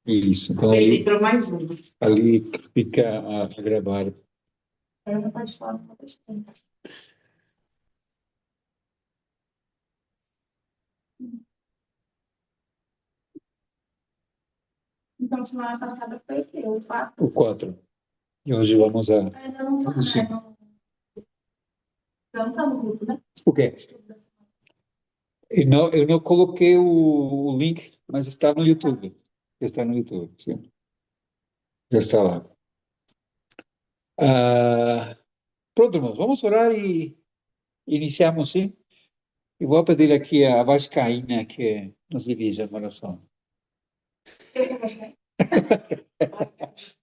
Isso, então Ele entrou mais um. ali fica a gravar. Ela não pode falar com bastante. Então, semana passada foi o quê? O 4? O 4. E hoje vamos a. Ainda não tá, O né? 5. Não, não tá no grupo, né? O quê? Eu não coloquei o link, mas está no YouTube. Está no YouTube, sim. Já está lá. Ah, pronto, irmãos, vamos orar e iniciamos, sim? E vou pedir aqui a Vascaína que nos dirija a oração. Eu já gostei.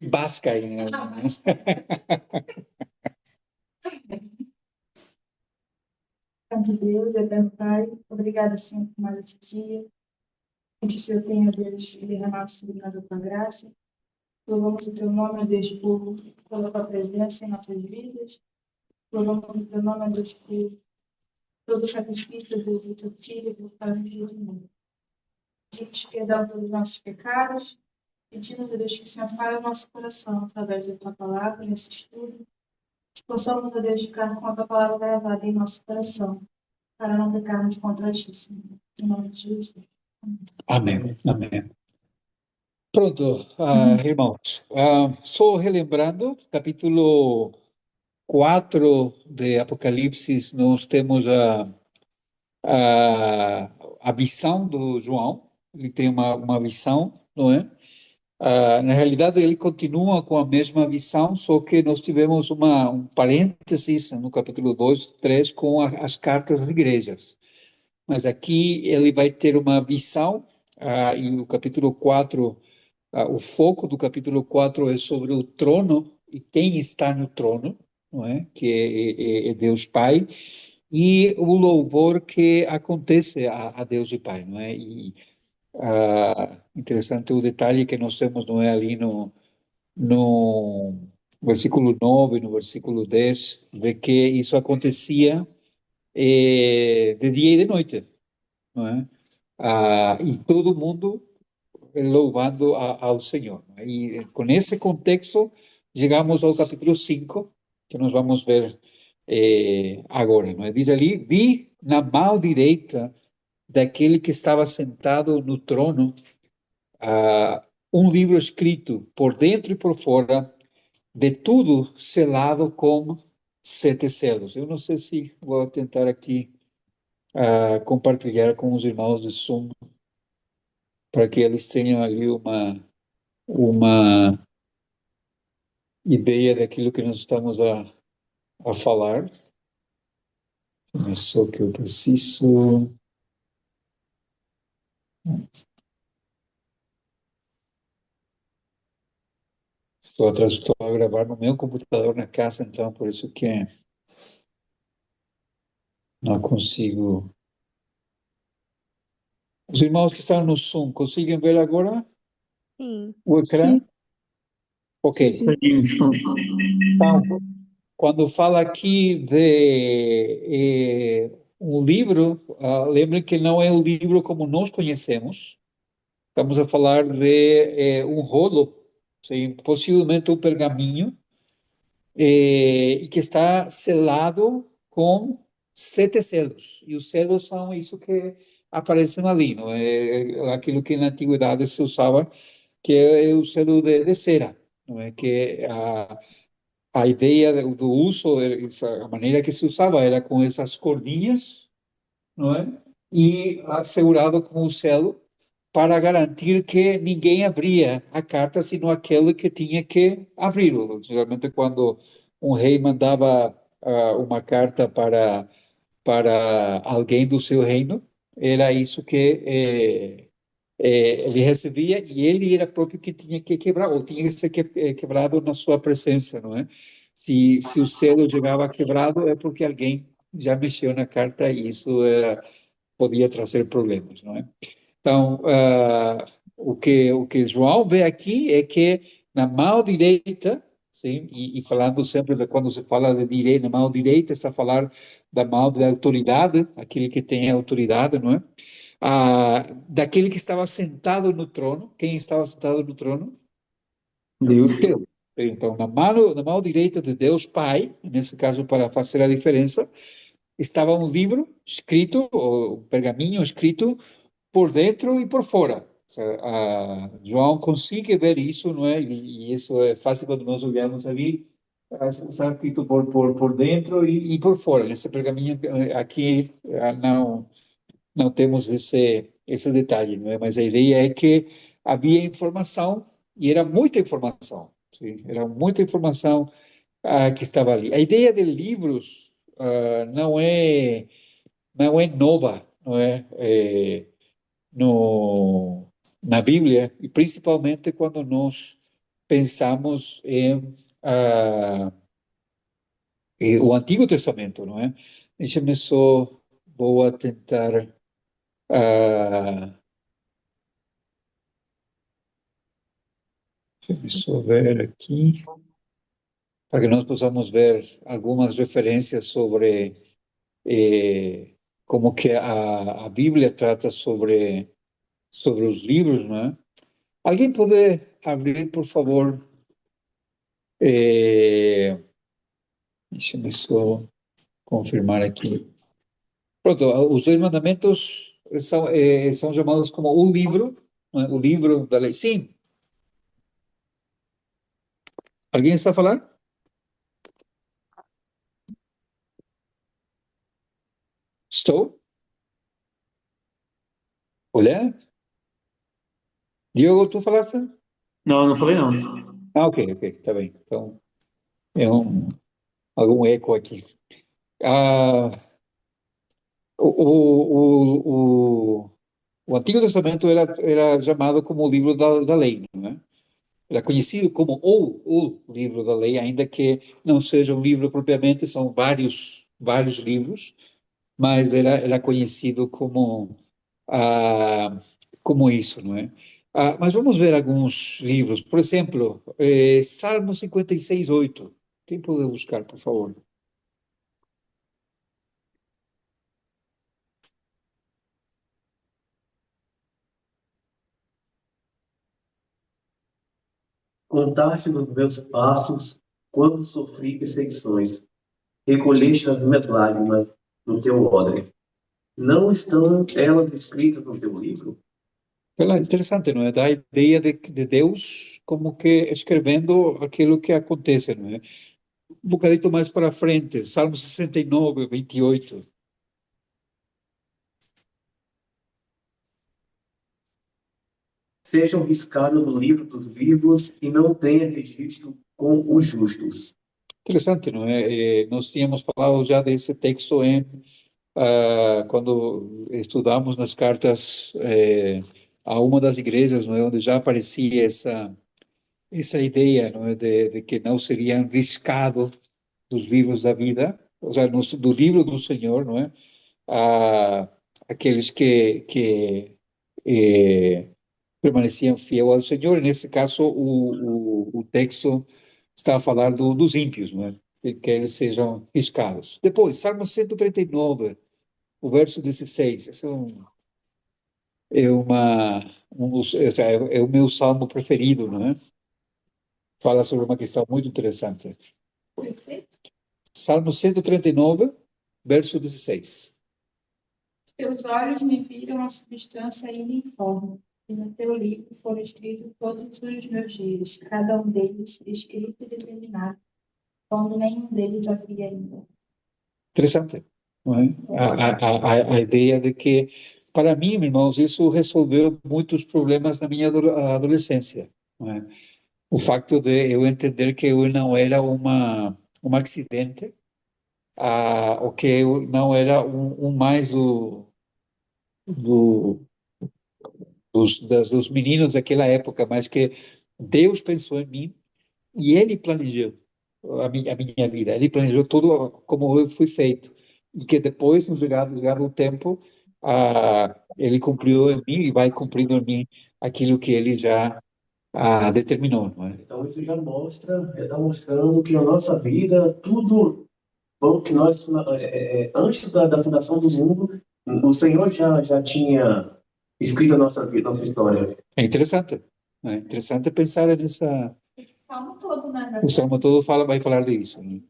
Vascaína. De Deus, eterno Pai, obrigada, Senhor, por mais esse dia. Que o Senhor tenha, Deus, derramado sobre nós a tua graça. Louvamos o teu nome, Deus, pela tua presença em nossas vidas. Louvamos o teu nome, Deus, por todo o sacrifício do teu filho, por para o mundo. Pedimos perdão pelos nossos pecados. Pedimos, Deus, que o Senhor fale o nosso coração através da tua palavra, nesse estudo. Que possamos, Deus, ficar com a tua palavra gravada em nosso coração, para não pecarmos contra ti, Senhor. Em nome de Jesus. Amém, amém. Pronto, irmãos. Só relembrando, capítulo 4 de Apocalipse, nós temos a, a visão do João. Ele tem uma visão, não é? Na realidade, ele continua com a mesma visão, só que nós tivemos um parênteses no capítulo 2, 3, com as cartas às igrejas. Mas aqui ele vai ter uma visão, e o capítulo 4, o foco do capítulo 4 é sobre o trono e quem está no trono, não é? Que é Deus Pai, e o louvor que acontece a Deus e Pai, não é? E interessante o detalhe que nós temos, não é, ali no versículo 9, no versículo 10, de que isso acontecia de dia e de noite, não é? E todo mundo louvando ao Senhor. E com esse contexto, chegamos ao capítulo 5, que nós vamos ver agora. Não é? Diz ali: vi na mão direita daquele que estava sentado no trono um livro escrito por dentro e por fora, de tudo selado com 7 selos. Eu não sei se vou tentar aqui compartilhar com os irmãos do Zoom, para que eles tenham ali uma ideia daquilo que nós estamos a falar. Mas só que eu preciso. Estou a gravar no meu computador na casa, então por isso que não consigo. Os irmãos que estão no Zoom, conseguem ver agora Sim. o ecrã? Sim, Ok. sim, sim. Então, quando fala aqui de um livro, lembre que não é o livro como nós conhecemos. Estamos a falar de um rolo, sim, possivelmente um pergaminho, e que está selado com 7 selos. E os selos são isso que aparecem ali, não é? Aquilo que na antiguidade se usava, que é o selo de cera, não é? Que a ideia do uso, a maneira que se usava era com essas cordinhas, não é? E assegurado com o selo para garantir que ninguém abria a carta, senão aquele que tinha que abri-lo. Geralmente, quando um rei mandava uma carta para alguém do seu reino, era isso que ele recebia e ele era próprio que tinha que quebrar, ou tinha que ser quebrado na sua presença, não é? Se o selo chegava quebrado, é porque alguém já mexeu na carta e isso podia trazer problemas, não é? Então, o que João vê aqui é que na mão direita, sim, e falando sempre de quando se fala de direita, na mão direita, está a falar da mão da autoridade, aquele que tem autoridade, não é? daquele que estava sentado no trono. Quem estava sentado no trono? Deus. Deus. Então, na mão direita de Deus Pai, nesse caso, para fazer a diferença, estava um livro escrito, ou um pergaminho escrito por dentro e por fora. O sea, João consegue ver isso, não é? E isso é fácil quando nós olhamos ali. Está escrito por dentro e por fora. Nesse pergaminho aqui não temos esse detalhe, não é? Mas a ideia é que havia informação e era muita informação. Sim? Era muita informação que estava ali. A ideia de livros não é nova, não é? Na Bíblia, e principalmente quando nós pensamos em o Antigo Testamento, não é? Deixa-me só, vou tentar deixa-me só ver aqui, para que nós possamos ver algumas referências sobre como que a Bíblia trata sobre os livros, não é? Alguém pode abrir, por favor? Deixa-me só confirmar aqui. Pronto, os 10 mandamentos são chamados como o livro, não é? O livro da lei. Sim. Alguém está a falar? Estou? Olha? Diogo, tu falaste? Não, não falei não. Ok, está bem. Então, é algum eco aqui. Ah, o Antigo Testamento era chamado como o livro da lei, não é? Era conhecido como o livro da lei, ainda que não seja um livro propriamente, são vários livros, mas era conhecido ah, como isso, não é? Mas vamos ver alguns livros. Por exemplo, Salmo 56:8. Quem pode buscar, por favor? Contaste nos meus passos quando sofri perseguições. Recolheste as minhas lágrimas no teu odre. Não estão elas escritas no teu livro? Interessante, não é? Dá a ideia de Deus como que escrevendo aquilo que acontece, não é? Um bocadito mais para frente, Salmo 69:28. Sejam riscados no livro dos vivos e não tenha registro com os justos. Interessante, não é? Nós tínhamos falado já desse texto quando estudamos nas cartas a uma das igrejas, não é? Onde já aparecia essa ideia, não é? De que não seriam riscados dos livros da vida, ou seja, do livro do Senhor, não é? Ah, aqueles que permaneciam fiel ao Senhor. E nesse caso, o texto está a falar dos ímpios, não é? Que eles sejam riscados. Depois, Salmo 139, o verso 16. Esse é o meu salmo preferido, não é? Fala sobre uma questão muito interessante. Salmo 139, verso 16. Teus olhos me viram a substância ainda informe, e no teu livro foram escritos todos os meus dias, cada um deles escrito e determinado, quando nenhum deles havia ainda. Interessante, não é? A ideia de que, para mim, irmãos, isso resolveu muitos problemas na minha adolescência, não é? O facto de eu entender que eu não era um acidente, ou que eu não era um mais do, dos meninos daquela época, mas que Deus pensou em mim e Ele planejou a minha vida. Ele planejou tudo como eu fui feito. E que depois, no chegar o tempo, Ele cumpriu em mim e vai cumprindo em mim aquilo que Ele já determinou, não é? Então isso já está mostrando que a nossa vida, tudo bom que nós, antes da fundação do mundo, o Senhor já tinha escrita a nossa vida, nossa história. É interessante. É interessante pensar nessa. Esse salmo todo, né? O Salmo todo vai falar disso, né?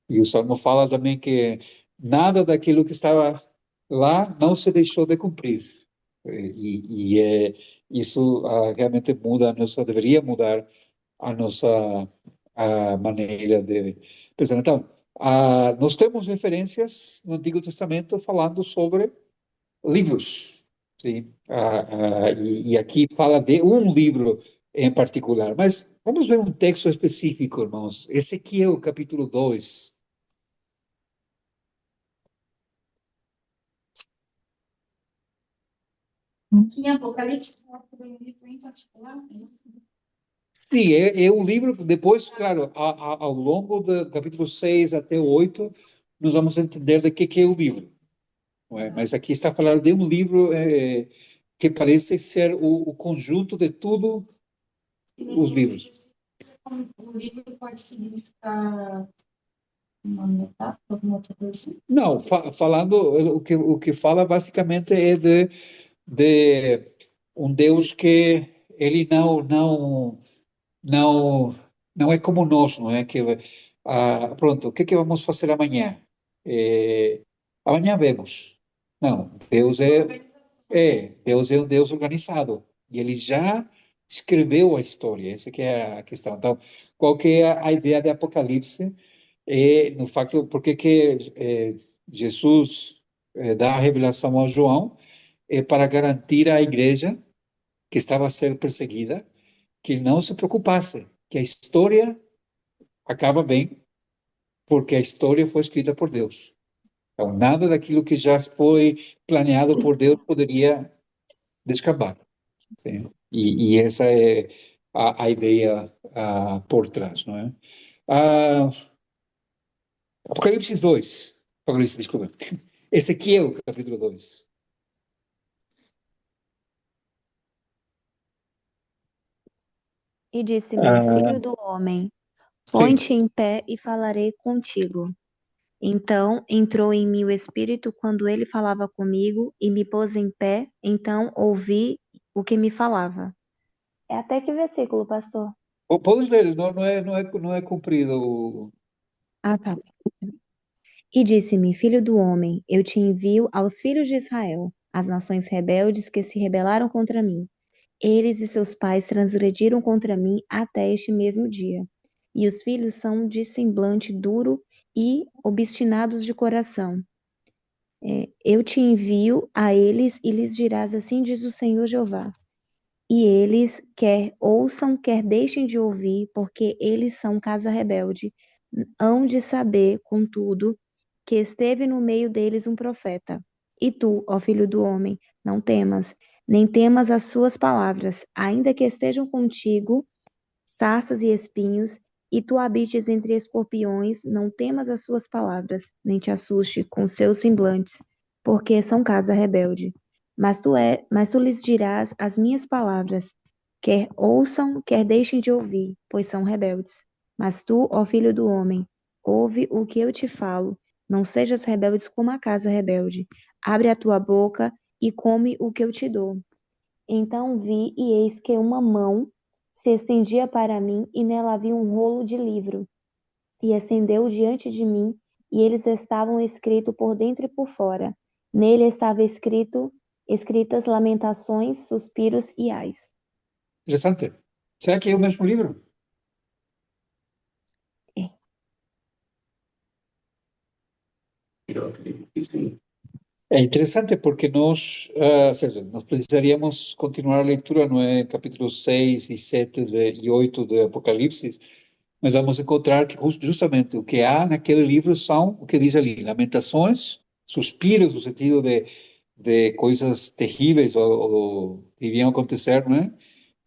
E o Salmo fala também que nada daquilo que estava lá não se deixou de cumprir. Isso realmente muda deveria mudar a nossa a maneira de pensar. Então, nós temos referências no Antigo Testamento falando sobre livros, sim. E aqui fala de um livro em particular, mas vamos ver um texto específico, irmãos. Ezequiel, capítulo 2. Que em Apocalipse fala sobre um livro em particular, né? Sim, é um livro, depois, claro, ao longo do capítulo 6 até o 8, nós vamos entender de que é o livro, não é? Mas aqui está falando de um livro que parece ser o conjunto de tudo E os livros. o livro pode significar uma metáfora, alguma outra coisa assim. Não, falando, o que fala basicamente é de um Deus que ele não, não é como nós, não é? Que, pronto, o que vamos fazer amanhã? Amanhã vemos. Não, Deus é um Deus organizado e ele já escreveu a história, essa que é a questão. Então, qual que é a ideia de Apocalipse? No facto, porque que Jesus dá a revelação ao João para garantir à igreja que estava a ser perseguida que não se preocupasse, que a história acaba bem, porque a história foi escrita por Deus. Então, nada daquilo que já foi planeado por Deus poderia descambar. Sim. E essa é a ideia por trás, não é? Ah, Apocalipse 2. Apocalipse, desculpa. Ezequiel, capítulo 2. E disse-me: Ah, Filho do homem, sim. põe-te em pé e falarei contigo. Então entrou em mim o Espírito quando ele falava comigo e me pôs em pé. Então ouvi o que me falava. É até que versículo, pastor? Pode ler, não é cumprido. Ah, tá. E disse-me: Filho do homem, eu te envio aos filhos de Israel, as nações rebeldes que se rebelaram contra mim. Eles e seus pais transgrediram contra mim até este mesmo dia. E os filhos são de semblante duro e obstinados de coração. Eu te envio a eles e lhes dirás: assim diz o Senhor Jeová. E eles quer ouçam, quer deixem de ouvir, porque eles são casa rebelde. Hão de saber, contudo, que esteve no meio deles um profeta. E tu, ó filho do homem, não temas, nem temas as suas palavras, ainda que estejam contigo sarças e espinhos, e tu habites entre escorpiões, não temas as suas palavras, nem te assuste com seus semblantes, porque são casa rebelde. Mas tu lhes dirás as minhas palavras, quer ouçam, quer deixem de ouvir, pois são rebeldes. Mas tu, ó filho do homem, ouve o que eu te falo, não sejas rebeldes como a casa rebelde. Abre a tua boca e come o que eu te dou. Então vi, e eis que uma mão se estendia para mim, e nela havia um rolo de livro, e estendeu diante de mim, e eles estavam escritos por dentro e por fora. Nele estava escritas lamentações, suspiros e ais. Interessante. Será que é o mesmo livro? É. Eu acredito que sim. É interessante porque ou seja, nós precisaríamos continuar a leitura, não é? Capítulo 6 e 7 e 8 de Apocalipse, mas vamos encontrar que justamente o que há naquele livro são o que diz ali, lamentações, suspiros, no sentido de coisas terríveis ou que iriam acontecer, não é?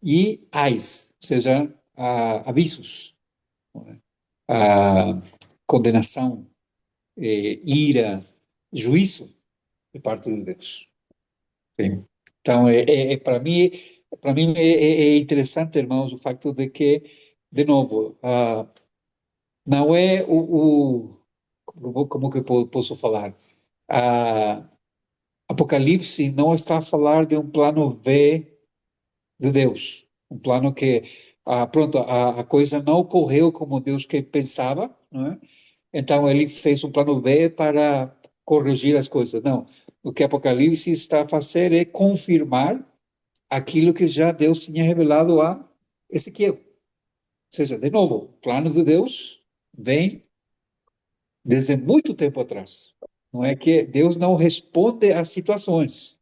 E ais, ou seja, avisos, não é? Condenação, ira, juízo de parte de Deus. Sim. Então, para mim é interessante, irmãos, o facto de que, de novo, não é como que posso falar? Ah, Apocalipse não está a falar de um plano B de Deus, um plano que, pronto, a coisa não ocorreu como Deus que pensava, não é? Então ele fez um plano B para corrigir as coisas. Não, o que Apocalipse está a fazer é confirmar aquilo que já Deus tinha revelado a Ezequiel. Ou seja, de novo, o plano de Deus vem desde muito tempo atrás. Não é que Deus não responde às situações.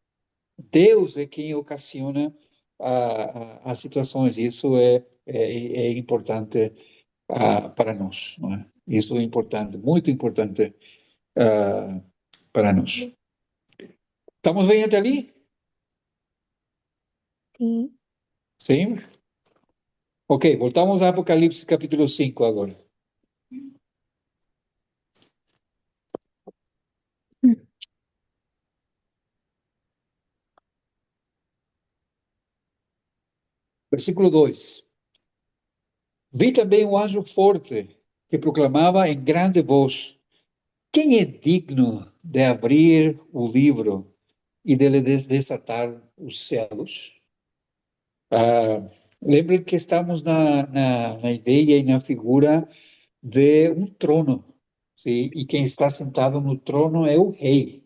Deus é quem ocasiona as situações. E isso é importante para nós. Não é? Isso é importante, muito importante para nós. Estamos bem até ali? Sim. Sim? Ok, voltamos a Apocalipse capítulo 5 agora. Versículo 2. Vi também um anjo forte que proclamava em grande voz: quem é digno de abrir o livro e de desatar os selos? Lembrem que estamos na ideia e na figura de um trono, sim? E quem está sentado no trono é o rei.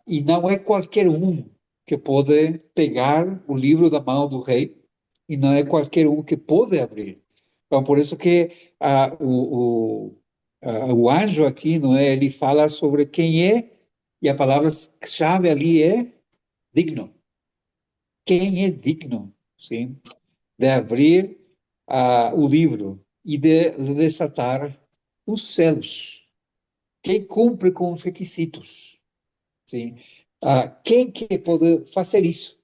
E não é qualquer um que pode pegar o livro da mão do rei, e não é qualquer um que pode abrir. Então, por isso que o anjo aqui, não é? Ele fala sobre quem é, e a palavra-chave ali é digno. Quem é digno, sim, de abrir o livro e de desatar os céus? Quem cumpre com os requisitos? Sim. Quem que pode fazer isso?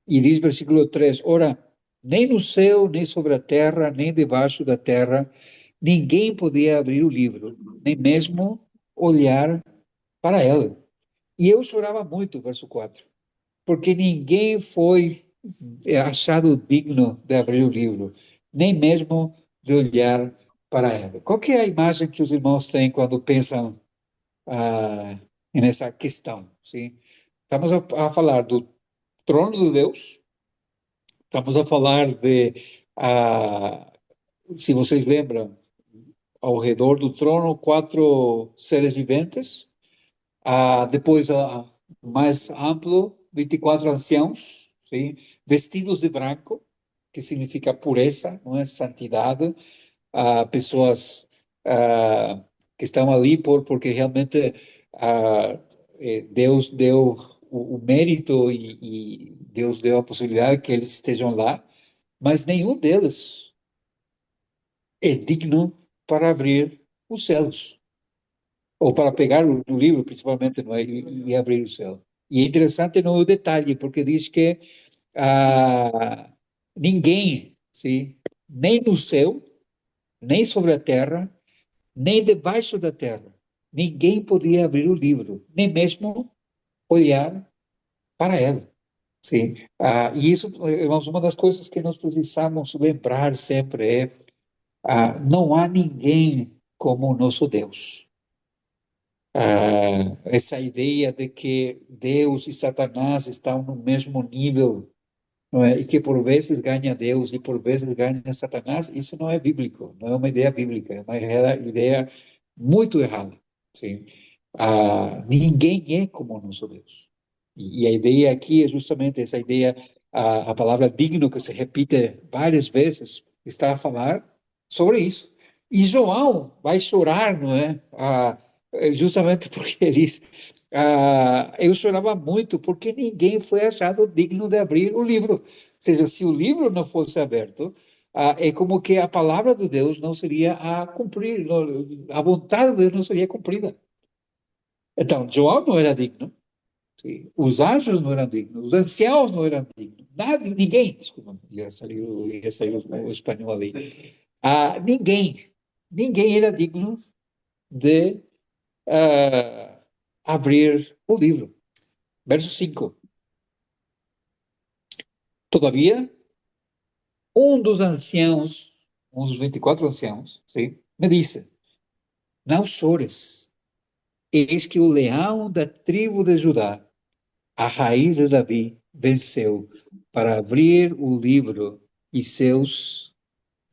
E diz versículo 3, ora, nem no céu, nem sobre a terra, nem debaixo da terra, ninguém podia abrir o livro, nem mesmo olhar para ele. E eu chorava muito, verso 4, porque ninguém foi achado digno de abrir o livro, nem mesmo de olhar para ele. Qual que é a imagem que os irmãos têm quando pensam nessa questão? Sim? Estamos a falar do trono de Deus, estamos a falar de, se vocês lembram, ao redor do trono, 4 seres viventes, depois, mais amplo, 24 anciãos, sim? Vestidos de branco, que significa pureza, não é? Santidade, pessoas que estão ali porque realmente Deus deu o mérito e Deus deu a possibilidade que eles estejam lá, mas nenhum deles é digno para abrir os céus, ou para pegar o livro, principalmente, não é? E abrir o céu. E é interessante no detalhe, porque diz que ninguém, sim, nem no céu, nem sobre a terra, nem debaixo da terra, ninguém podia abrir o livro, nem mesmo olhar para ela. Sim. E isso, irmãos, uma das coisas que nós precisamos lembrar sempre é: não há ninguém como o nosso Deus. Essa ideia de que Deus e Satanás estão no mesmo nível, não é? E que por vezes ganha Deus e por vezes ganha Satanás, isso não é bíblico, não é uma ideia bíblica, é uma ideia muito errada. Sim. Ninguém é como o nosso Deus. E a ideia aqui é justamente essa ideia, a palavra digno, que se repite várias vezes, está a falar sobre isso. E João vai chorar, não é? Justamente porque ele diz: eu chorava muito porque ninguém foi achado digno de abrir o livro. Ou seja, se o livro não fosse aberto, é como que a palavra de Deus não seria a cumprir, a vontade de Deus não seria cumprida. Então, João não era digno, sim. Os anjos não eram dignos, os anciãos não eram dignos, nada, ninguém, desculpa, ia sair o espanhol ali. Ninguém era digno de abrir o livro. Verso 5. Todavia, um dos anciãos, um dos 24 anciãos, sim, me disse: não chores. eis que o leão da tribo de Judá, a raiz de Davi, venceu para abrir o livro e seus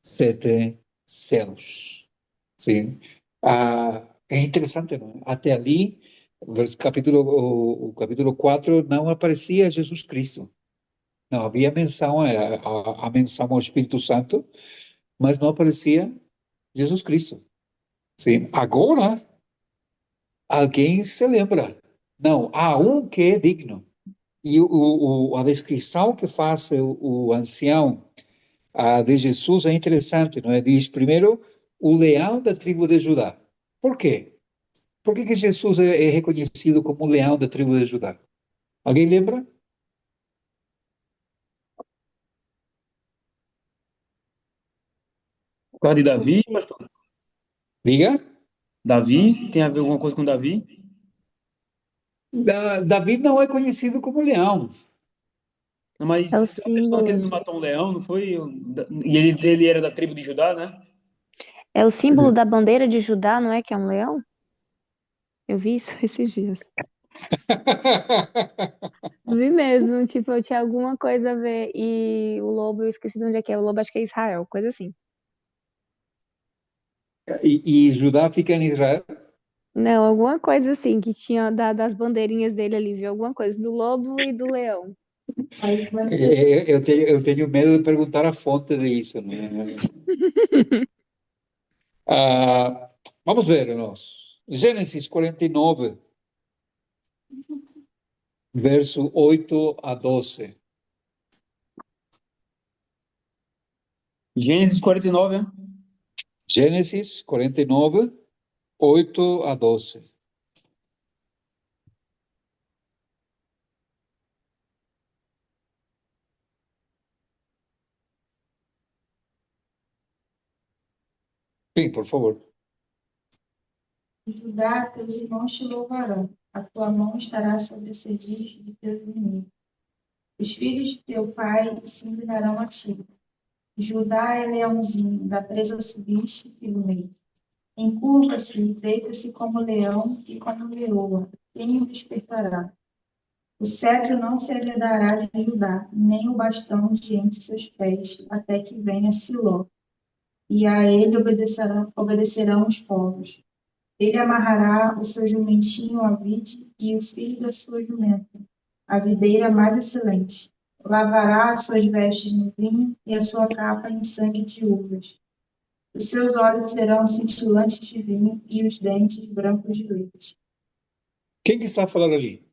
7 selos. Sim. É interessante, não é? Até ali, o capítulo 4 não aparecia Jesus Cristo. Não havia menção, a menção ao Espírito Santo, mas não aparecia Jesus Cristo. Sim. Agora, alguém se lembra. Não, há um que é digno. E a descrição que faz o ancião de Jesus é interessante, não é? Diz primeiro, o leão da tribo de Judá. Por quê? Por que Jesus é reconhecido como o leão da tribo de Judá? Alguém lembra? Por causa de Davi, pastor? Diga. Davi? Tem a ver alguma coisa com Davi? Davi não é conhecido como leão. Não, É o mas a questão é que ele símbolo. não matou um leão, não foi? E ele era da tribo de Judá, né? É o símbolo da bandeira de Judá, não é? Que é um leão? Eu vi isso esses dias. Vi mesmo, tipo, eu tinha alguma coisa a ver. E o lobo, eu esqueci de onde é que é. O lobo acho que é Israel, coisa assim. E Judá fica em Israel? Não, alguma coisa assim, que tinha das bandeirinhas dele ali, viu? Alguma coisa do lobo e do leão. Aí você Eu tenho medo de perguntar a fonte disso, né? Ah, vamos ver, nós. Gênesis 49, verso 8 a 12. Gênesis 49, né? Gênesis 49, 8 a 12. Sim, por favor. Judá, teus irmãos te louvarão, a tua mão estará sobre os serviços de teus inimigos. Os filhos de teu pai se inclinarão a ti. Judá é leãozinho, da presa subiste e do meio. Encurva-se e deita-se como leão e como leoa. Quem o despertará? O cetro não se herdará de Judá, nem o bastão de entre seus pés, até que venha Siló. E a ele obedecerão os povos. Ele amarrará o seu jumentinho à vide e o filho da sua jumenta, a videira mais excelente. Lavará as suas vestes no vinho e a sua capa em sangue de uvas. Os seus olhos serão cintilantes de vinho e os dentes brancos de leite. Quem que está falando ali?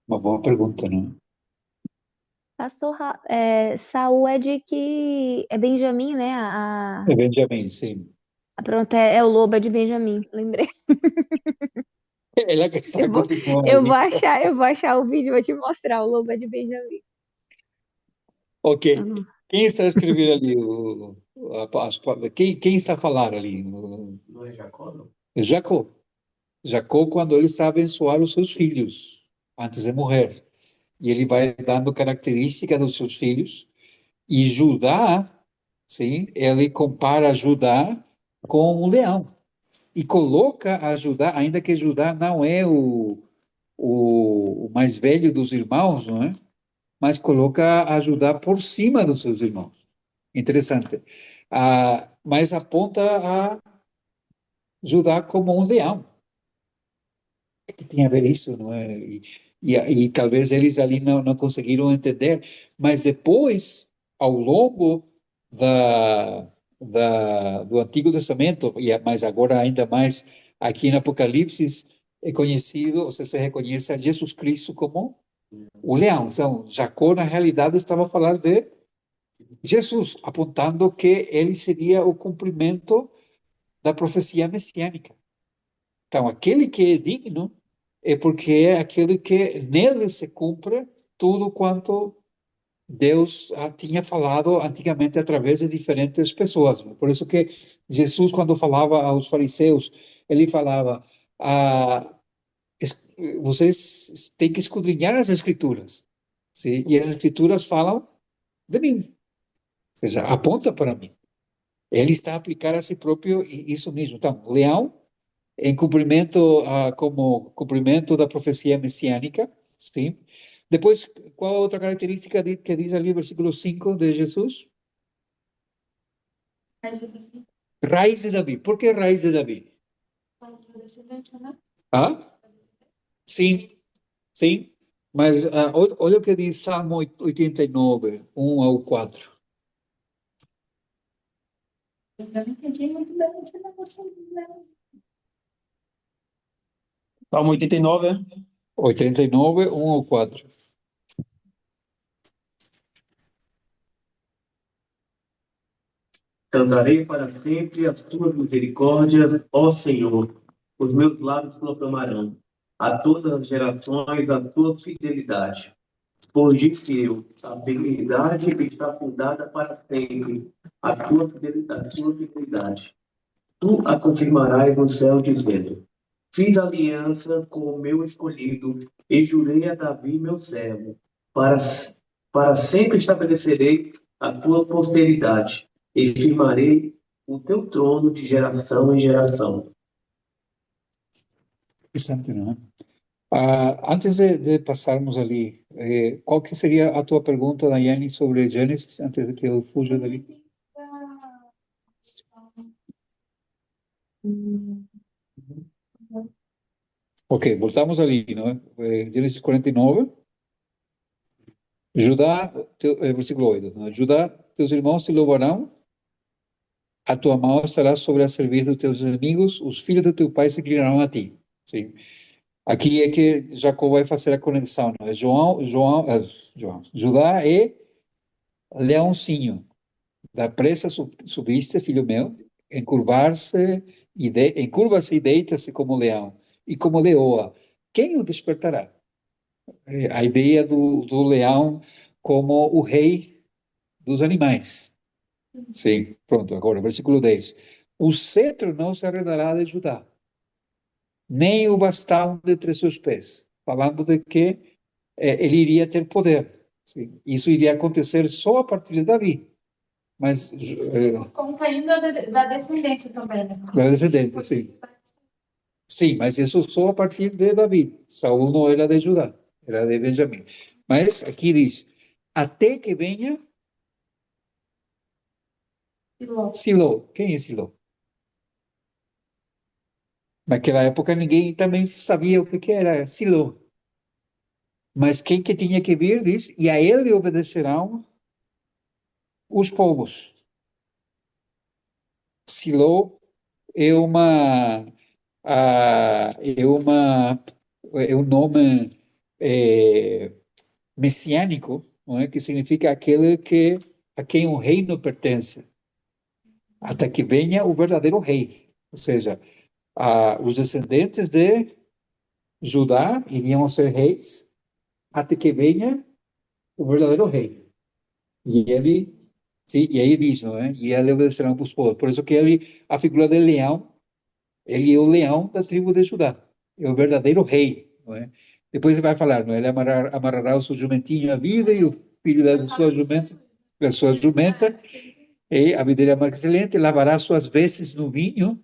Uma boa pergunta, não? Saul é de que é Benjamim, né? É Benjamim, sim. Pronto, é o lobo, é de Benjamim, lembrei. Ela que está Eu vou, continuando eu vou aí. achar, eu vou achar o vídeo e vou te mostrar. O lobo é de Benjamim. Ok. Eu não- Quem está a escrever ali? Quem está a falar ali? Não é Jacó, não? Jacó. Jacó, quando ele está a abençoar os seus filhos, antes de morrer. E ele vai dando características dos seus filhos. E Judá, sim, ele compara Judá com um leão. E coloca a Judá, ainda que Judá não é o mais velho dos irmãos, não é? Mas coloca a Judá por cima dos seus irmãos. Interessante. Mas aponta a Judá como um leão. O que tem a ver isso, não é? E talvez eles ali não conseguiram entender, mas depois, ao longo do Antigo Testamento, mas agora ainda mais aqui no Apocalipse, é conhecido, ou seja, se reconhece a Jesus Cristo como o leão. Então, Jacó, na realidade, estava a falar de Jesus, apontando que ele seria o cumprimento da profecia messiânica. Então, aquele que é digno é porque é aquele que nele se cumpre tudo quanto Deus tinha falado antigamente através de diferentes pessoas. Por isso que Jesus, quando falava aos fariseus, ele falava: ah, vocês têm que escudrinhar as escrituras, sim? E as escrituras falam de mim. seja, aponta para mim. Ele está a aplicar a si próprio isso mesmo. Então, leão, em cumprimento, como cumprimento da profecia messiânica, sim. Depois, qual a outra característica que diz ali o versículo 5 de Jesus? Raiz de Davi. Por que raiz de Davi? Ah? Sim, sim. Mas olha o que diz Salmo 89, 1 ao 4. Eu não entendi muito bem esse negócio aí, né? Salmo 89, é? 89, 1 ao 4. Cantarei para sempre as tuas misericórdias, ó Senhor. Os meus lábios proclamarão a todas as gerações a tua fidelidade. Pois disse eu, a benignidade está fundada para sempre, a tua fidelidade. Tu a confirmarás no céu, dizendo: Fiz aliança com o meu escolhido e jurei a Davi, meu servo, para sempre estabelecerei a tua posteridade e firmarei o teu trono de geração em geração. Interessante, não é? Antes de passarmos ali, qual que seria a tua pergunta, Daiane, sobre Gênesis, antes de que eu fuja dali? Ok, voltamos ali, não é? Gênesis 49. Judá, versículo 8, não é? Judá, teus irmãos te louvarão, a tua mão estará sobre a serviço dos teus inimigos, os filhos do teu pai se inclinarão a ti. Sim. Aqui é que Jacó vai fazer a conexão, não é? Judá é leãozinho. Da pressa subiste, filho meu, encurvar-se encurva-se e deita-se como leão, e como leoa. Quem o despertará? A ideia do leão como o rei dos animais. Sim, pronto, agora, versículo 10. O cetro não se arredará de Judá, nem o bastão de entre seus pés, falando de que ele iria ter poder. Sim. Isso iria acontecer só a partir de Davi. Mas Como saindo da descendência também, né? da descendência, sim. Sim, mas isso só a partir de Davi. Saul não era de Judá, era de Benjamim. Mas aqui diz, até que venha Siló. Quem é Siló? Naquela época ninguém também sabia o que era Siló. Mas quem que tinha que vir, diz, e a ele obedecerão os povos. Siló é é um nome messiânico, não é? Que significa aquele a quem o reino pertence, até que venha o verdadeiro rei. Ou seja, os descendentes de Judá iriam ser reis até que venha o verdadeiro rei. E ele, sim, e aí diz, não é? E ele obedecerá os povos. Por isso que a figura de leão, ele é o leão da tribo de Judá, é o verdadeiro rei, não é? Depois ele vai falar, não é? Ele amarrará o seu jumentinho à vida e o filho da sua jumenta, e a videira mais excelente, lavará suas vestes no vinho,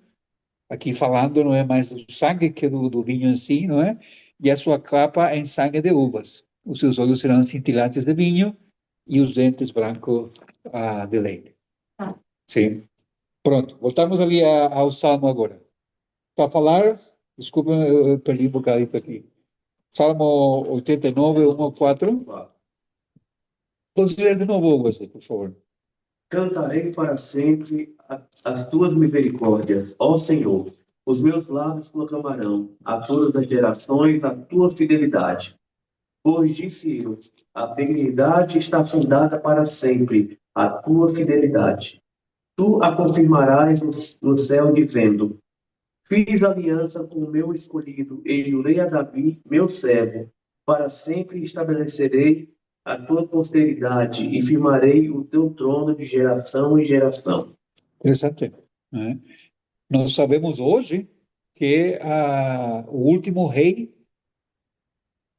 aqui falando não é mais do sangue que do vinho em si, não é? E a sua capa em sangue de uvas. Os seus olhos serão cintilantes de vinho e os dentes brancos de leite. Sim. Pronto, voltamos ali ao Salmo agora. Para falar, desculpa, eu perdi um bocadinho aqui. Salmo 89, 1 ao 4. Podes ler de novo, você, por favor. Cantarei para sempre as tuas misericórdias, ó Senhor. Os meus lábios proclamarão a todas as gerações a tua fidelidade. Pois disse eu, a benignidade está fundada para sempre, a tua fidelidade. Tu a confirmarás no céu, dizendo: Fiz aliança com o meu escolhido e jurei a Davi, meu servo, para sempre estabelecerei a tua posteridade e firmarei o teu trono de geração em geração. Interessante, né? Nós sabemos hoje que o último rei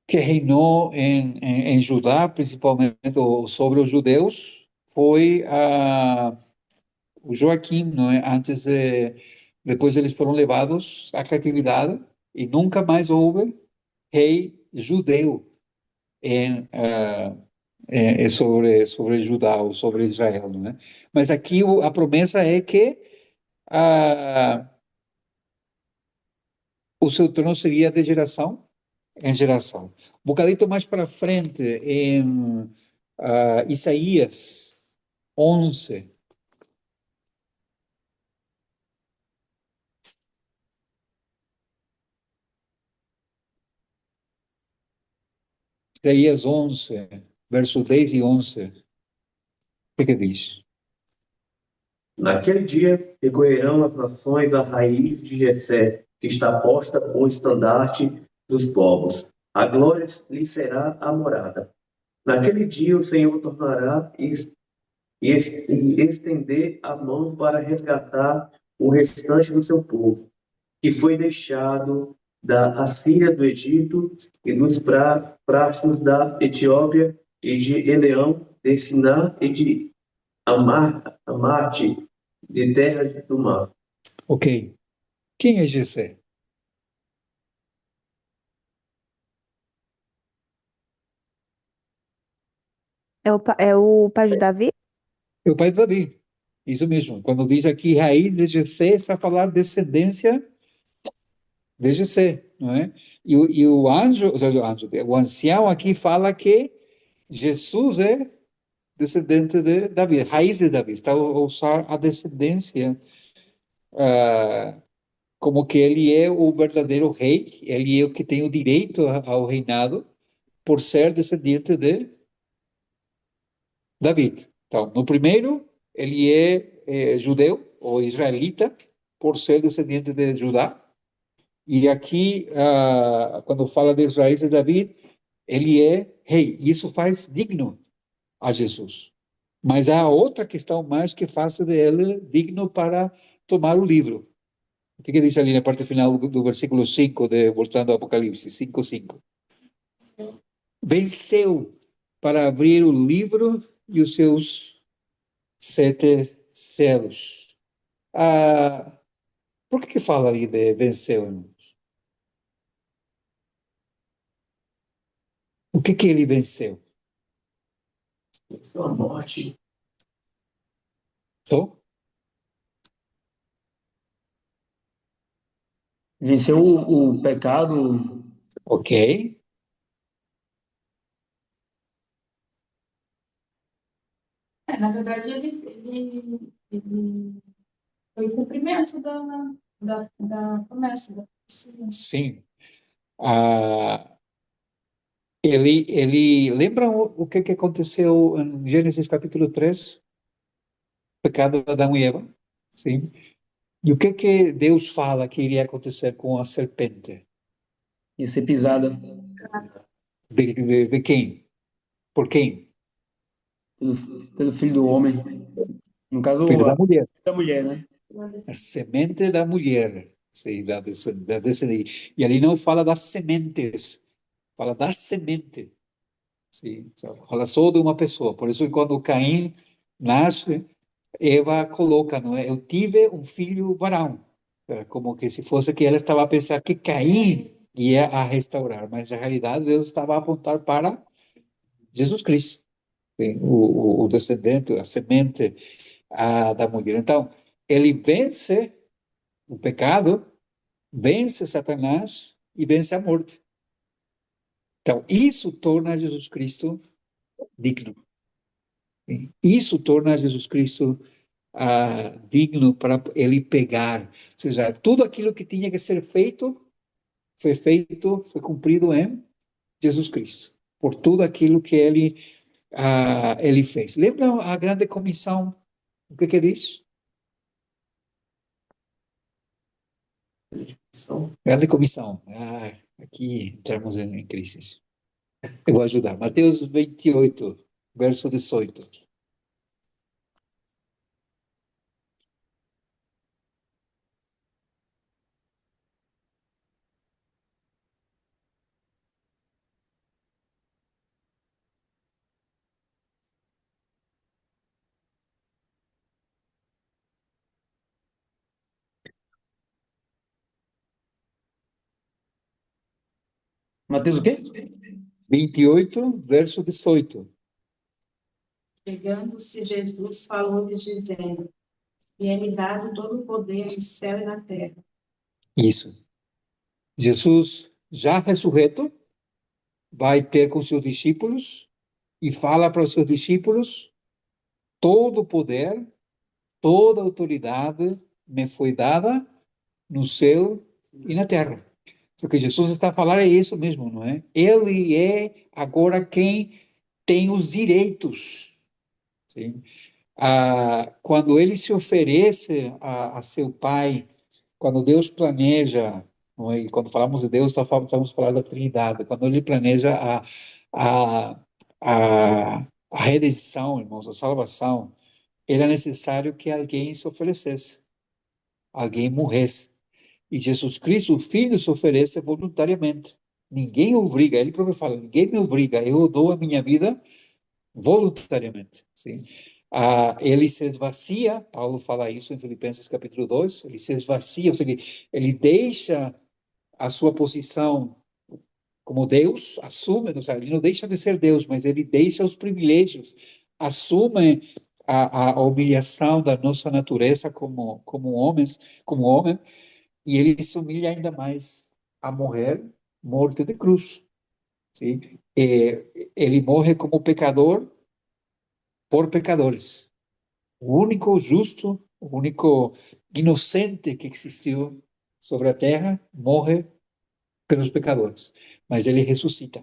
que reinou em Judá, principalmente sobre os judeus, foi o Joaquim, não é? Depois eles foram levados à catividade e nunca mais houve rei judeu sobre Judá ou sobre Israel, não é? Mas aqui a promessa é que ah, o seu trono seria de geração em geração. Um bocadito mais para frente, em Isaías 11, Isaías 11, verso 10 e 11, o que diz? Naquele dia recolherão as nações a raiz de Jessé, que está posta por estandarte dos povos. A glória lhe será a morada. Naquele dia o Senhor tornará e estender a mão para resgatar o restante do seu povo, que foi deixado da Assíria, do Egito e dos prastos da Etiópia e de Eleão, de Siná e de Amate, de terra do mar. Ok. Quem é Jessé? É o pai de Davi? É o pai de Davi. Isso mesmo. Quando diz aqui raiz de Jessé, está a falar descendência de Jessé, não é? E o anjo, ou seja, o ancião aqui fala que Jesus é descendente de Davi, raiz de Davi. Está a usar a descendência como que ele é o verdadeiro rei, ele é o que tem o direito ao reinado por ser descendente de David. Então, no primeiro, ele é judeu ou israelita por ser descendente de Judá. E aqui, quando fala de Israel e David, ele é rei. Isso faz digno a Jesus. Mas há outra questão mais que faz dele digno para tomar o livro. O que diz ali na parte final do versículo 5, voltando ao Apocalipse 5:5? Venceu para abrir o livro e os seus 7 selos. Ah, por que fala ali de venceu, irmãos? O que ele venceu? A morte. Então, Venceu o pecado. ok. Na verdade, ele foi o cumprimento da promessa, da profecia. Sim. Ah, ele lembra o que aconteceu em Gênesis capítulo 3? Pecado de Adão e Eva? Sim. E o que Deus fala que iria acontecer com a serpente? Ia ser pisada De quem? Por quem? pelo filho do homem. No caso, Filho da a mulher. da mulher, né? A semente da mulher. Sim, da descendência. E ali não fala das sementes, fala da semente. Sim, fala só de uma pessoa. Por isso, quando Caim nasce, Eva coloca, não é? Eu tive um filho varão. É como que se fosse que ela estava a pensar que Caim ia a restaurar, mas na realidade Deus estava a apontar para Jesus Cristo, sim, o descendente, a semente da mulher. Então, ele vence o pecado, vence Satanás e vence a morte. Então, isso torna Jesus Cristo digno. Sim. Isso torna Jesus Cristo digno para ele pegar. Ou seja, tudo aquilo que tinha que ser feito, foi cumprido em Jesus Cristo. Por tudo aquilo que ele fez. Lembra a grande comissão? O que diz? Grande comissão. Aqui entramos em crise. Eu vou ajudar. Mateus 28, verso 18. Mateus o quê? 28, verso 18. Chegando-se Jesus, falou-lhes, dizendo: E é-me dado todo o poder no céu e na terra. Isso. Jesus, já ressurreto, vai ter com seus discípulos e fala para os seus discípulos: todo o poder, toda a autoridade me foi dada no céu e na terra. O que Jesus está a falar é isso mesmo, não é? Ele é agora quem tem os direitos. Sim? Quando ele se oferece a seu Pai, quando Deus planeja, não é? E quando falamos de Deus, estamos falando da Trindade. Quando ele planeja a, a redenção, irmãos, a salvação, era necessário que alguém se oferecesse, alguém morresse. E Jesus Cristo, o Filho, se oferece voluntariamente. Ninguém obriga, ele próprio fala, ninguém me obriga, eu dou a minha vida voluntariamente. Sim? Ele se esvazia, Paulo fala isso em Filipenses capítulo 2, ele se esvazia, ou seja, ele deixa a sua posição como Deus, assume, ou seja, ele não deixa de ser Deus, mas ele deixa os privilégios, assume a humilhação da nossa natureza como homens, como homem, e ele se humilha ainda mais a morrer morte de cruz. Sim? Ele morre como pecador por pecadores. O único justo, o único inocente que existiu sobre a terra morre pelos pecadores, mas ele ressuscita.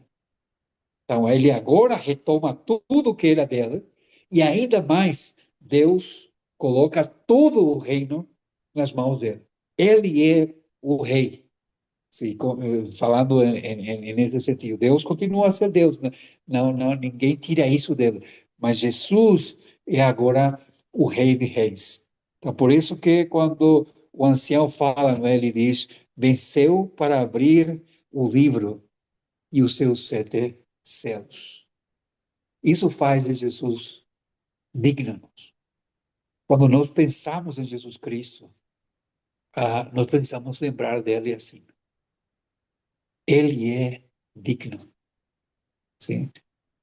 Então, ele agora retoma tudo que era dele e ainda mais Deus coloca todo o reino nas mãos dele. Ele é o rei. Sim, falando nesse sentido, Deus continua a ser Deus, né? Não, ninguém tira isso dele. Mas Jesus é agora o Rei de Reis. Então, por isso que quando o ancião fala, né, ele diz: venceu para abrir o livro e os seus 7 selos. Isso faz de Jesus digno. Quando nós pensamos em Jesus Cristo, nós precisamos lembrar dele assim. Ele é digno. Sim?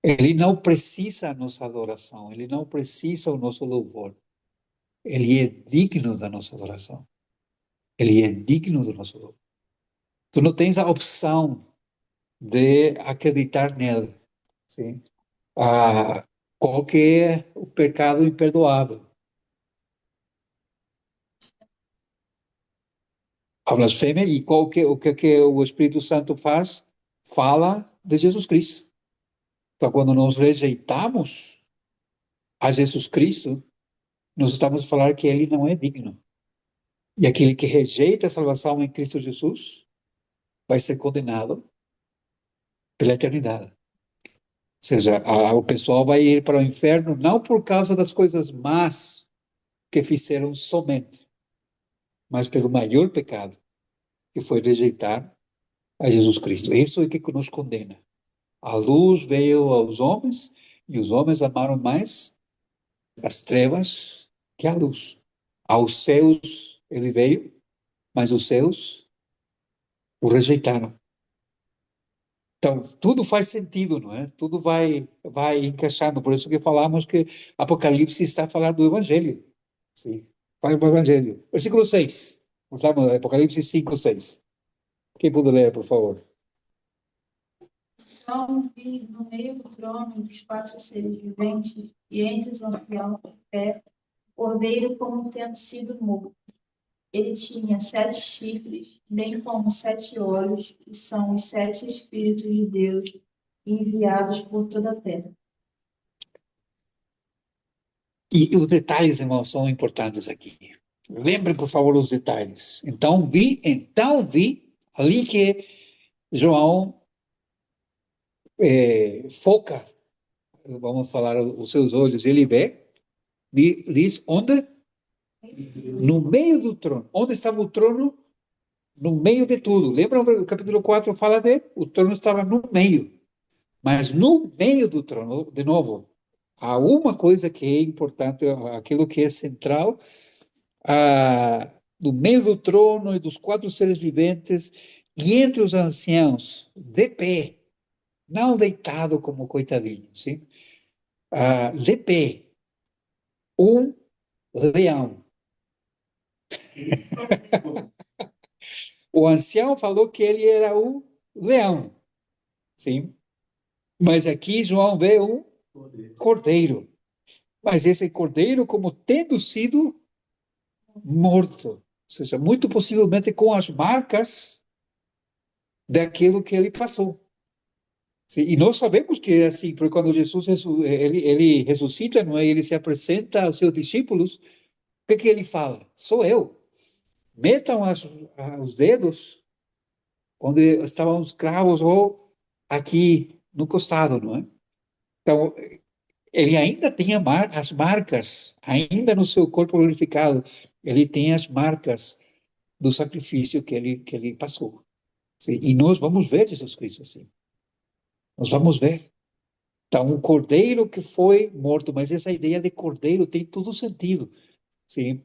Ele não precisa a nossa adoração, ele não precisa o nosso louvor. Ele é digno da nossa adoração. Ele é digno do nosso louvor. Tu não tens a opção de acreditar nele. Sim? Qual que é o pecado imperdoável? A blasfêmia. E o que o Espírito Santo faz? Fala de Jesus Cristo. Então, quando nós rejeitamos a Jesus Cristo, nós estamos a falar que ele não é digno. E aquele que rejeita a salvação em Cristo Jesus vai ser condenado pela eternidade. Ou seja, o pessoal vai ir para o inferno não por causa das coisas más que fizeram somente, mas pelo maior pecado, que foi rejeitar a Jesus Cristo. Isso é que nos condena. A luz veio aos homens e os homens amaram mais as trevas que a luz. Aos seus ele veio, mas os seus o rejeitaram. Então, tudo faz sentido, não é? Tudo vai encaixando. Por isso que falamos que Apocalipse está a falar do Evangelho. Sim, fala do Evangelho. Versículo 6. Vamos lá, Apocalipse 5, 6. Quem pode ler, por favor? Então vi no meio do trono e dos 4 seres viventes, e entre os anciãos de pé, o cordeiro como tendo sido morto. Ele tinha 7 chifres, bem como 7 olhos, que são os 7 Espíritos de Deus enviados por toda a terra. E os detalhes, irmãos, são importantes aqui. Lembrem, por favor, os detalhes. Então vi, ali que João foca, vamos falar, os seus olhos, ele vê, diz onde? No meio do trono. Onde estava o trono? No meio de tudo. Lembra o capítulo 4 fala o trono estava no meio. Mas no meio do trono, de novo, há uma coisa que é importante, aquilo que é central, no meio do trono e dos 4 seres viventes, E entre os anciãos, de pé, não deitado como coitadinho, sim? De pé, um leão. O ancião falou que ele era o leão, sim? Mas aqui João vê um cordeiro. Mas esse cordeiro como tendo sido morto, ou seja, muito possivelmente com as marcas daquilo que ele passou. Sim, e nós sabemos que é assim, porque quando Jesus ele ressuscita, não é? Ele se apresenta aos seus discípulos, o que ele fala? Sou eu. Metam os dedos onde estavam os cravos ou aqui no costado, não é? Então, ele ainda tinha as marcas, ainda no seu corpo glorificado, ele tem as marcas do sacrifício que ele passou. Sim, e nós vamos ver Jesus Cristo assim. Nós vamos ver. Então, um cordeiro que foi morto, mas essa ideia de cordeiro tem todo sentido. Sim.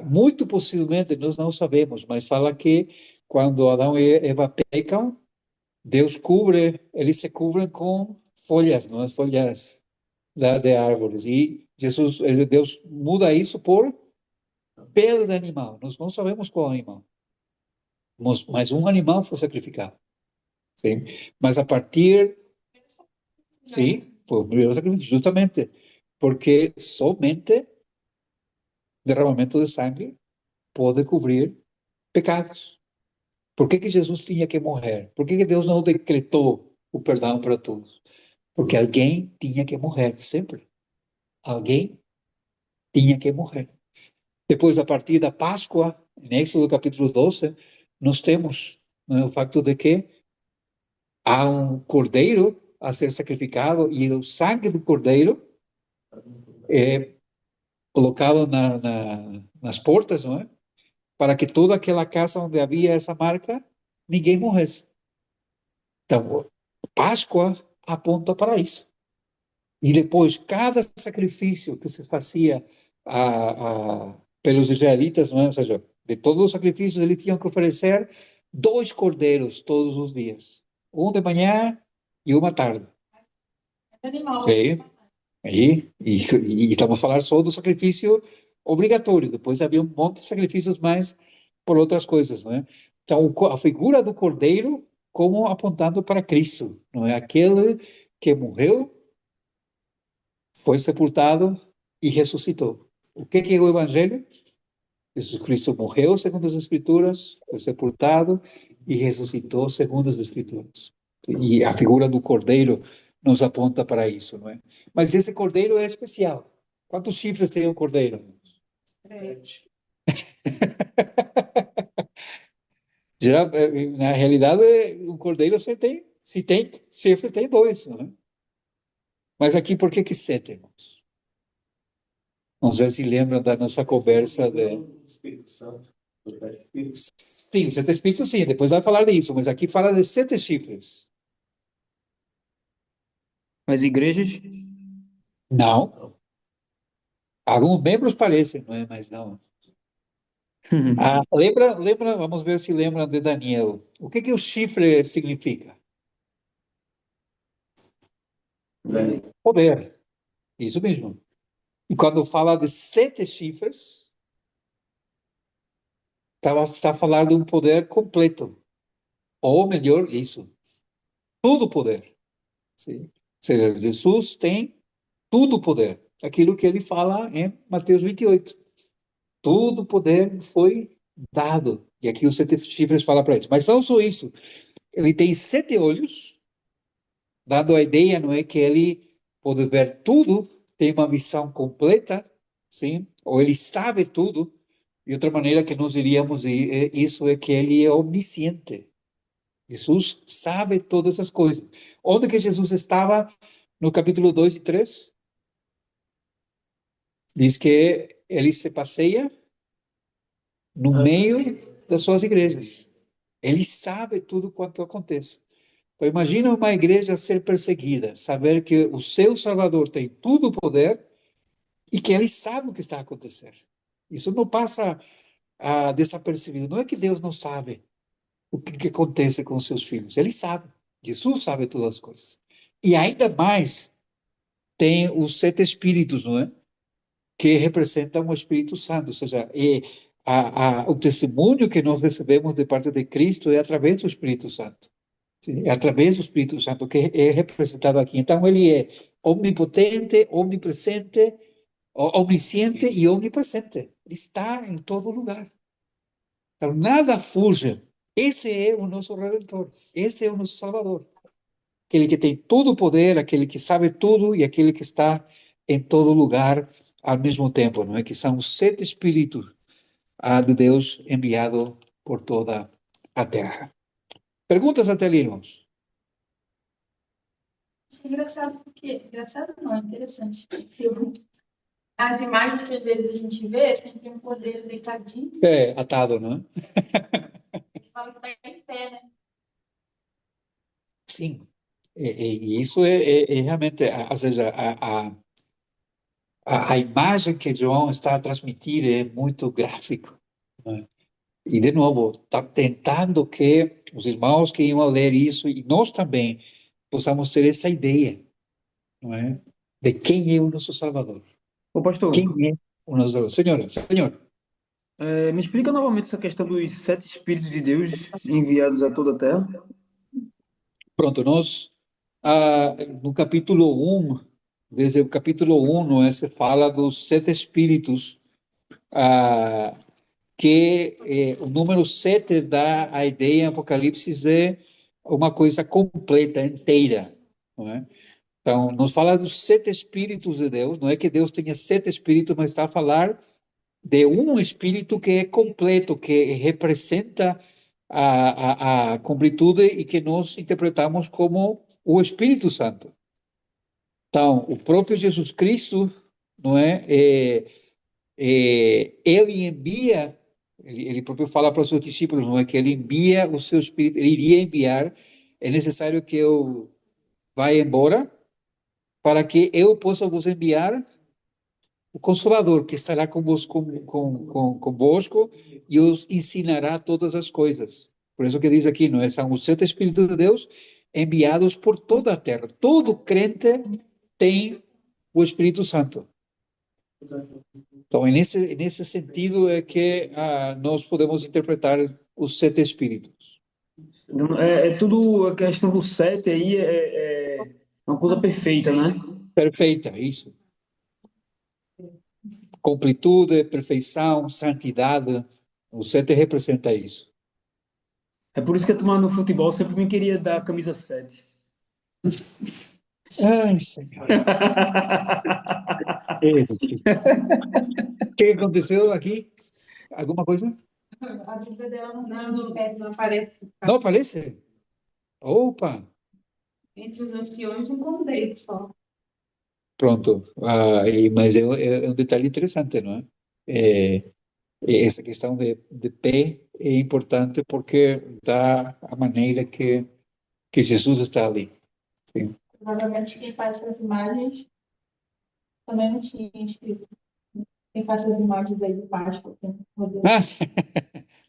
Muito possivelmente, nós não sabemos, mas fala que quando Adão e Eva pecam, Deus cobre, eles se cobrem com folhas, não é? Folhas de árvores. E Deus muda isso por pele de animal. Nós não sabemos qual animal. Mas um animal foi sacrificado. Sim. Mas a partir, sim, foi o primeiro sacrifício, justamente porque somente derramamento de sangue pode cobrir pecados. Por que Jesus tinha que morrer? Por que Deus não decretou o perdão para todos? Porque alguém tinha que morrer, sempre. Alguém tinha que morrer. Depois, a partir da Páscoa, em Êxodo capítulo 12, nós temos, né, o facto de que há um cordeiro a ser sacrificado e o sangue do cordeiro é colocado nas portas, não é? Para que toda aquela casa onde havia essa marca, ninguém morresse. Então, Páscoa aponta para isso. E depois, cada sacrifício que se fazia pelos israelitas, não é? Ou seja, de todos os sacrifícios, eles tinham que oferecer 2 cordeiros todos os dias. Um de manhã e uma tarde. Animal. Okay? E estamos falando só do sacrifício obrigatório. Depois havia um monte de sacrifícios mais por outras coisas, não é? Então, a figura do cordeiro como apontando para Cristo, não é? Aquele que morreu, foi sepultado e ressuscitou. O que é o Evangelho? Jesus Cristo morreu segundo as Escrituras, foi sepultado e ressuscitou segundo as Escrituras. E a figura do cordeiro nos aponta para isso, não é? Mas esse cordeiro é especial. Quantos chifres tem o cordeiro? 7. Na realidade, o cordeiro se tem chifre, tem 2, não é? Mas aqui, por que 7, irmãos? Vamos ver se lembram da nossa conversa Espírito Santo. Sim, os 7 espíritos, sim, depois vai falar disso, mas aqui fala de 7 chifres. As igrejas? Não. Alguns membros parecem, não é? Mas não. Lembra, vamos ver se lembram de Daniel. O que o chifre significa? Poder. Isso mesmo. E quando fala de 7 chifres, está falando de um poder completo. Ou melhor, isso. Tudo poder. Sim. Ou seja, Jesus tem tudo poder. Aquilo que ele fala em Mateus 28. Todo poder foi dado. E aqui os 7 chifres falam para eles. Mas não só isso. Ele tem 7 olhos, dando a ideia, não é, que ele pode ver tudo, tem uma visão completa, sim? Ou ele sabe tudo. De outra maneira que nós diríamos isso é que ele é omnisciente. Jesus sabe todas as coisas. Onde que Jesus estava no capítulo 2 e 3? Diz que ele se passeia no meio das suas igrejas. Ele sabe tudo quanto acontece. Então, imagina uma igreja ser perseguida, saber que o seu Salvador tem todo o poder e que ele sabe o que está acontecendo. Isso não passa desapercebido. Não é que Deus não sabe o que acontece com os seus filhos. Ele sabe. Jesus sabe todas as coisas. E ainda mais, tem os 7 espíritos, não é? Que representam o Espírito Santo. Ou seja, o testemunho que nós recebemos de parte de Cristo é através do Espírito Santo. Sim, é através do Espírito Santo que é representado aqui. Então, ele é omnipotente, omnipresente, omnisciente e omnipresente. Ele está em todo lugar. Então, nada fuge. Esse é o nosso Redentor. Esse é o nosso Salvador. Aquele que tem todo o poder, aquele que sabe tudo e aquele que está em todo lugar ao mesmo tempo, não é? Que são os 7 espíritos de Deus enviado por toda a terra. Perguntas até ali, irmãos? Engraçado porque, engraçado não, é interessante. As imagens que às vezes a gente vê, é sempre um cordeiro deitadinho, É, atado, não é? que fala que vai em pé, né? Sim. E isso é realmente, ou seja, a imagem que João está a transmitir é muito gráfico, não é? E, de novo, está tentando que os irmãos que iam a ler isso, e nós também, possamos ter essa ideia, não é? De quem é o nosso Salvador. Ô, Quem pastor, é o nosso Salvador. Senhor. me explica novamente essa questão dos 7 Espíritos de Deus enviados a toda a Terra. Pronto, nós, no capítulo 1, desde o capítulo 1, não é, se fala dos 7 Espíritos, ah, que o número 7 dá a ideia em Apocalipse é uma coisa completa, inteira, não é? Então, nos fala dos 7 Espíritos de Deus, não é que Deus tenha 7 Espíritos, mas está a falar de um Espírito que é completo, que representa a completude e que nós interpretamos como o Espírito Santo. Então, o próprio Jesus Cristo, não é? Ele envia, ele próprio fala para os seus discípulos, não é? Que ele envia o seu Espírito, ele iria enviar, é necessário que eu vá embora para que eu possa vos enviar o Consolador, que estará convosco e os ensinará todas as coisas. Por isso que diz aqui, não é? São os 7 Espíritos de Deus enviados por toda a terra. Todo crente tem o Espírito Santo. Então, nesse sentido é que nós podemos interpretar os 7 Espíritos. Então, é tudo a questão do 7 aí é uma coisa perfeita, né? Perfeita, isso. Completude, perfeição, santidade. O 7 representa isso. É por isso que a turma no futebol sempre me queria dar a camisa 7. Ai, Senhor. O que aconteceu aqui? Alguma coisa? A Bíblia dela não, de pé, não aparece. Não aparece? Opa! Entre os anciões, um cordeiro só. Pronto. Mas é um detalhe interessante, não é? Essa questão de pé é importante porque dá a maneira que Jesus está ali. Sim. Provavelmente quem faz essas imagens também não tinha escrito. Quem faz essas imagens aí de Páscoa, tem um cordeiro. Ah,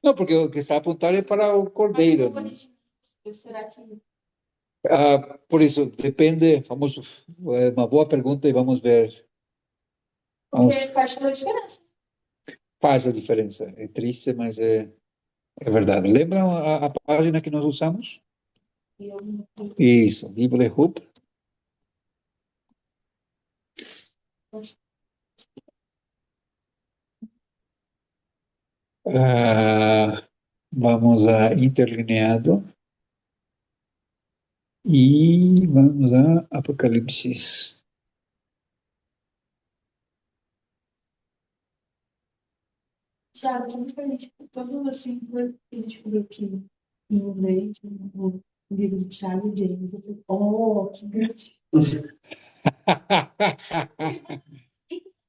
não, porque o que está apontado é para o cordeiro, né? Será que Por isso, depende, é uma boa pergunta e vamos ver. porque Vamos, faz toda a diferença? faz a diferença. É triste, mas é verdade. Lembram a página que nós usamos? E eu Isso, Bíblia Hub. Vamos a interlineado e vamos a Apocalipse. Tiago, muito feliz por todo assim que ele descobriu que em inglês, o livro de Tiago e James. Eu falei, oh, que grande.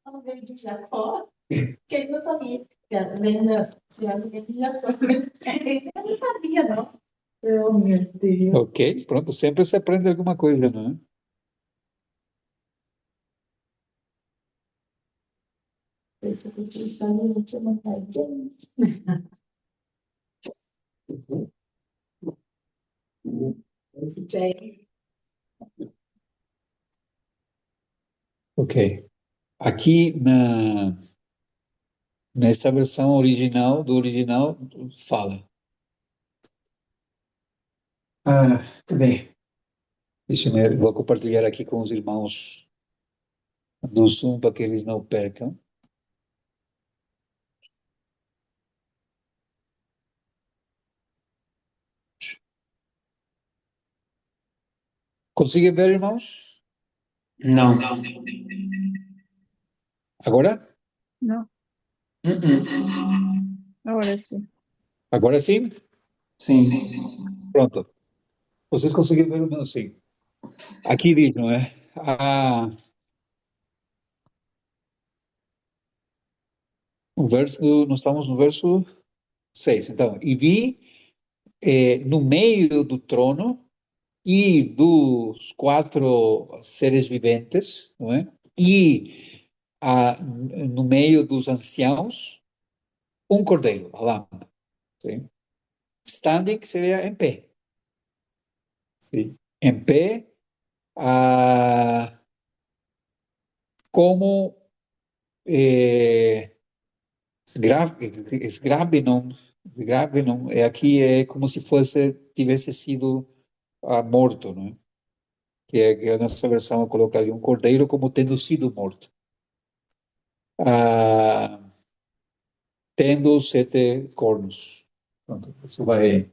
Uma vez de Jacó, que ele não sabia. Lenda, Tiago e Jacó. Eu não sabia, não. Oh, meu Deus. Ok, pronto, sempre se aprende alguma coisa, não é? Esse que eu tô pensando, eu vou te mandar James. Jay. Ok. Aqui nessa versão original, do original, fala. Bem, vou compartilhar aqui com os irmãos do Zoom para que eles não percam. Conseguem ver, irmãos? Não. Agora? Não, agora sim. Agora sim? Sim. Pronto. Vocês conseguem ver o meu? Sim. Aqui diz, não é? Nós estamos no verso 6. Então, e vi no meio do trono e dos quatro seres viventes, não é? E no meio dos anciãos, um cordeiro, a lâmpada. Sim? Standing seria em pé. Sim? Em pé, como Sgrabenon, aqui é como se tivesse sido morto, não é? Que a nossa versão coloca ali um cordeiro como tendo sido morto. Tendo 7 cornos. Pronto, isso vai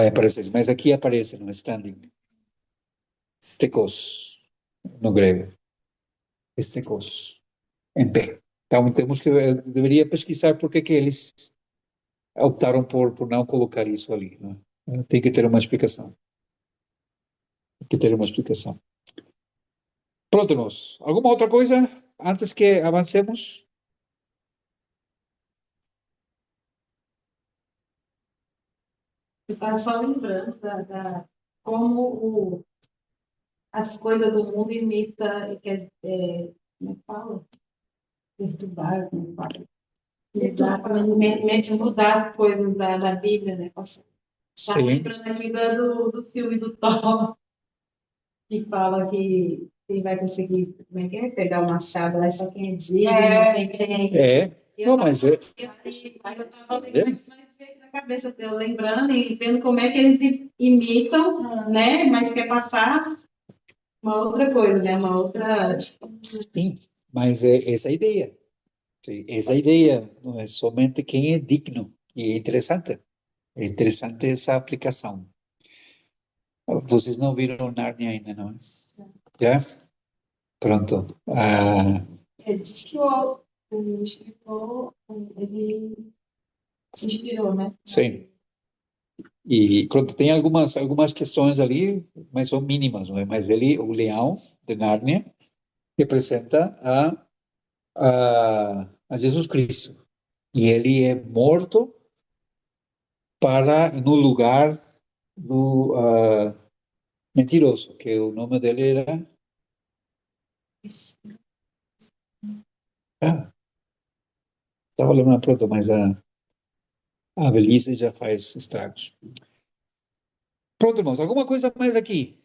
aparecer. Mas aqui aparece no standing. Stekos, no grego. Stekos, em pé. Então deveria pesquisar porque que eles optaram por não colocar isso ali, não é? Tem que ter uma explicação. Tem que ter uma explicação. Pronto, irmãos. Alguma outra coisa antes que avancemos? Eu estava só lembrando como as coisas do mundo imita, como é que fala? Perturbar, como fala? Mudar as coisas da Bíblia, né, pastor? Estava lembrando aqui do filme do Thor, que fala que quem vai conseguir, como é que é? Pegar o machado lá, só quem é digno, quem tem. Não, mas Eu estava mas veio na cabeça, eu lembrando e vendo como é que eles imitam, né? Mas quer passar uma outra coisa, né? Uma outra. sim, mas é essa a ideia. Sim, essa a ideia não é somente quem é digno. E é interessante. É interessante essa aplicação. Vocês não viram Narnia ainda, não é? Já? Pronto. Diz que o escritor, ele se inspirou, né? Sim. E pronto, tem algumas questões ali, mas são mínimas, não é? Mas o leão de Nárnia, representa a Jesus Cristo. E ele é morto no lugar do mentiroso, que o nome dele era. Estava lembrando pronto, mas a velhice já faz estragos. Pronto, irmãos, alguma coisa mais aqui?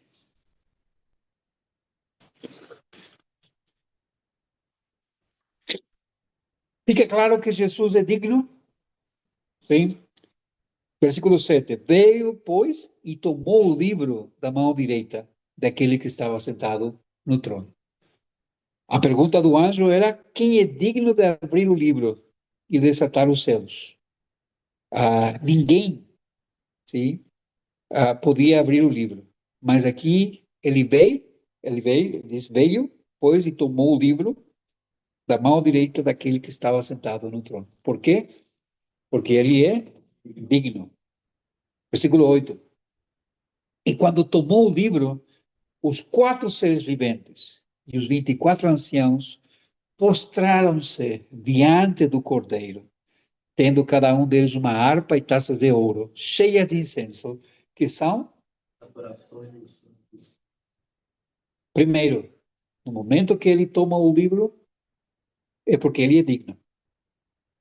Fica claro que Jesus é digno? Sim. Versículo 7. Veio, pois, e tomou o livro da mão direita daquele que estava sentado no trono. A pergunta do anjo era: quem é digno de abrir o livro e desatar os selos? Ninguém, sim, podia abrir o livro. Mas aqui diz, veio, pois, e tomou o livro da mão direita daquele que estava sentado no trono. Por quê? Porque ele é digno. Versículo 8. E quando tomou o livro, os 4 seres viventes e os 24 anciãos prostraram-se diante do Cordeiro, tendo cada um deles uma harpa e taças de ouro, cheias de incenso, que são, primeiro, no momento que ele toma o livro, é porque ele é digno.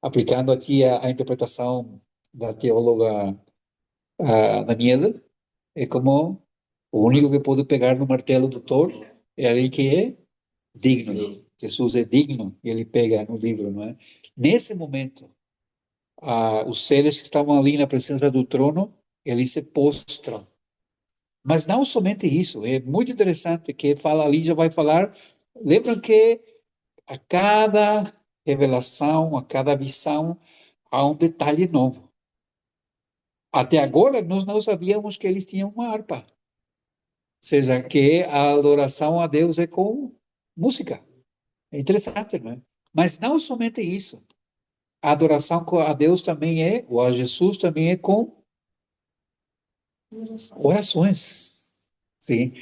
Aplicando aqui a interpretação da teóloga Daniela, é como O único que pode pegar no martelo do Thor é alguém que é digno. Jesus é digno e ele pega no livro, não é? Nesse momento, os seres que estavam ali na presença do trono, eles se postram. Mas não somente isso, é muito interessante que fala ali, já vai falar, lembram que a cada revelação, a cada visão, há um detalhe novo. Até agora, nós não sabíamos que eles tinham uma harpa. Ou seja, que a adoração a Deus é com música. É interessante, não é? Mas não somente isso. A adoração a Deus também é, ou a Jesus também é com orações. Sim.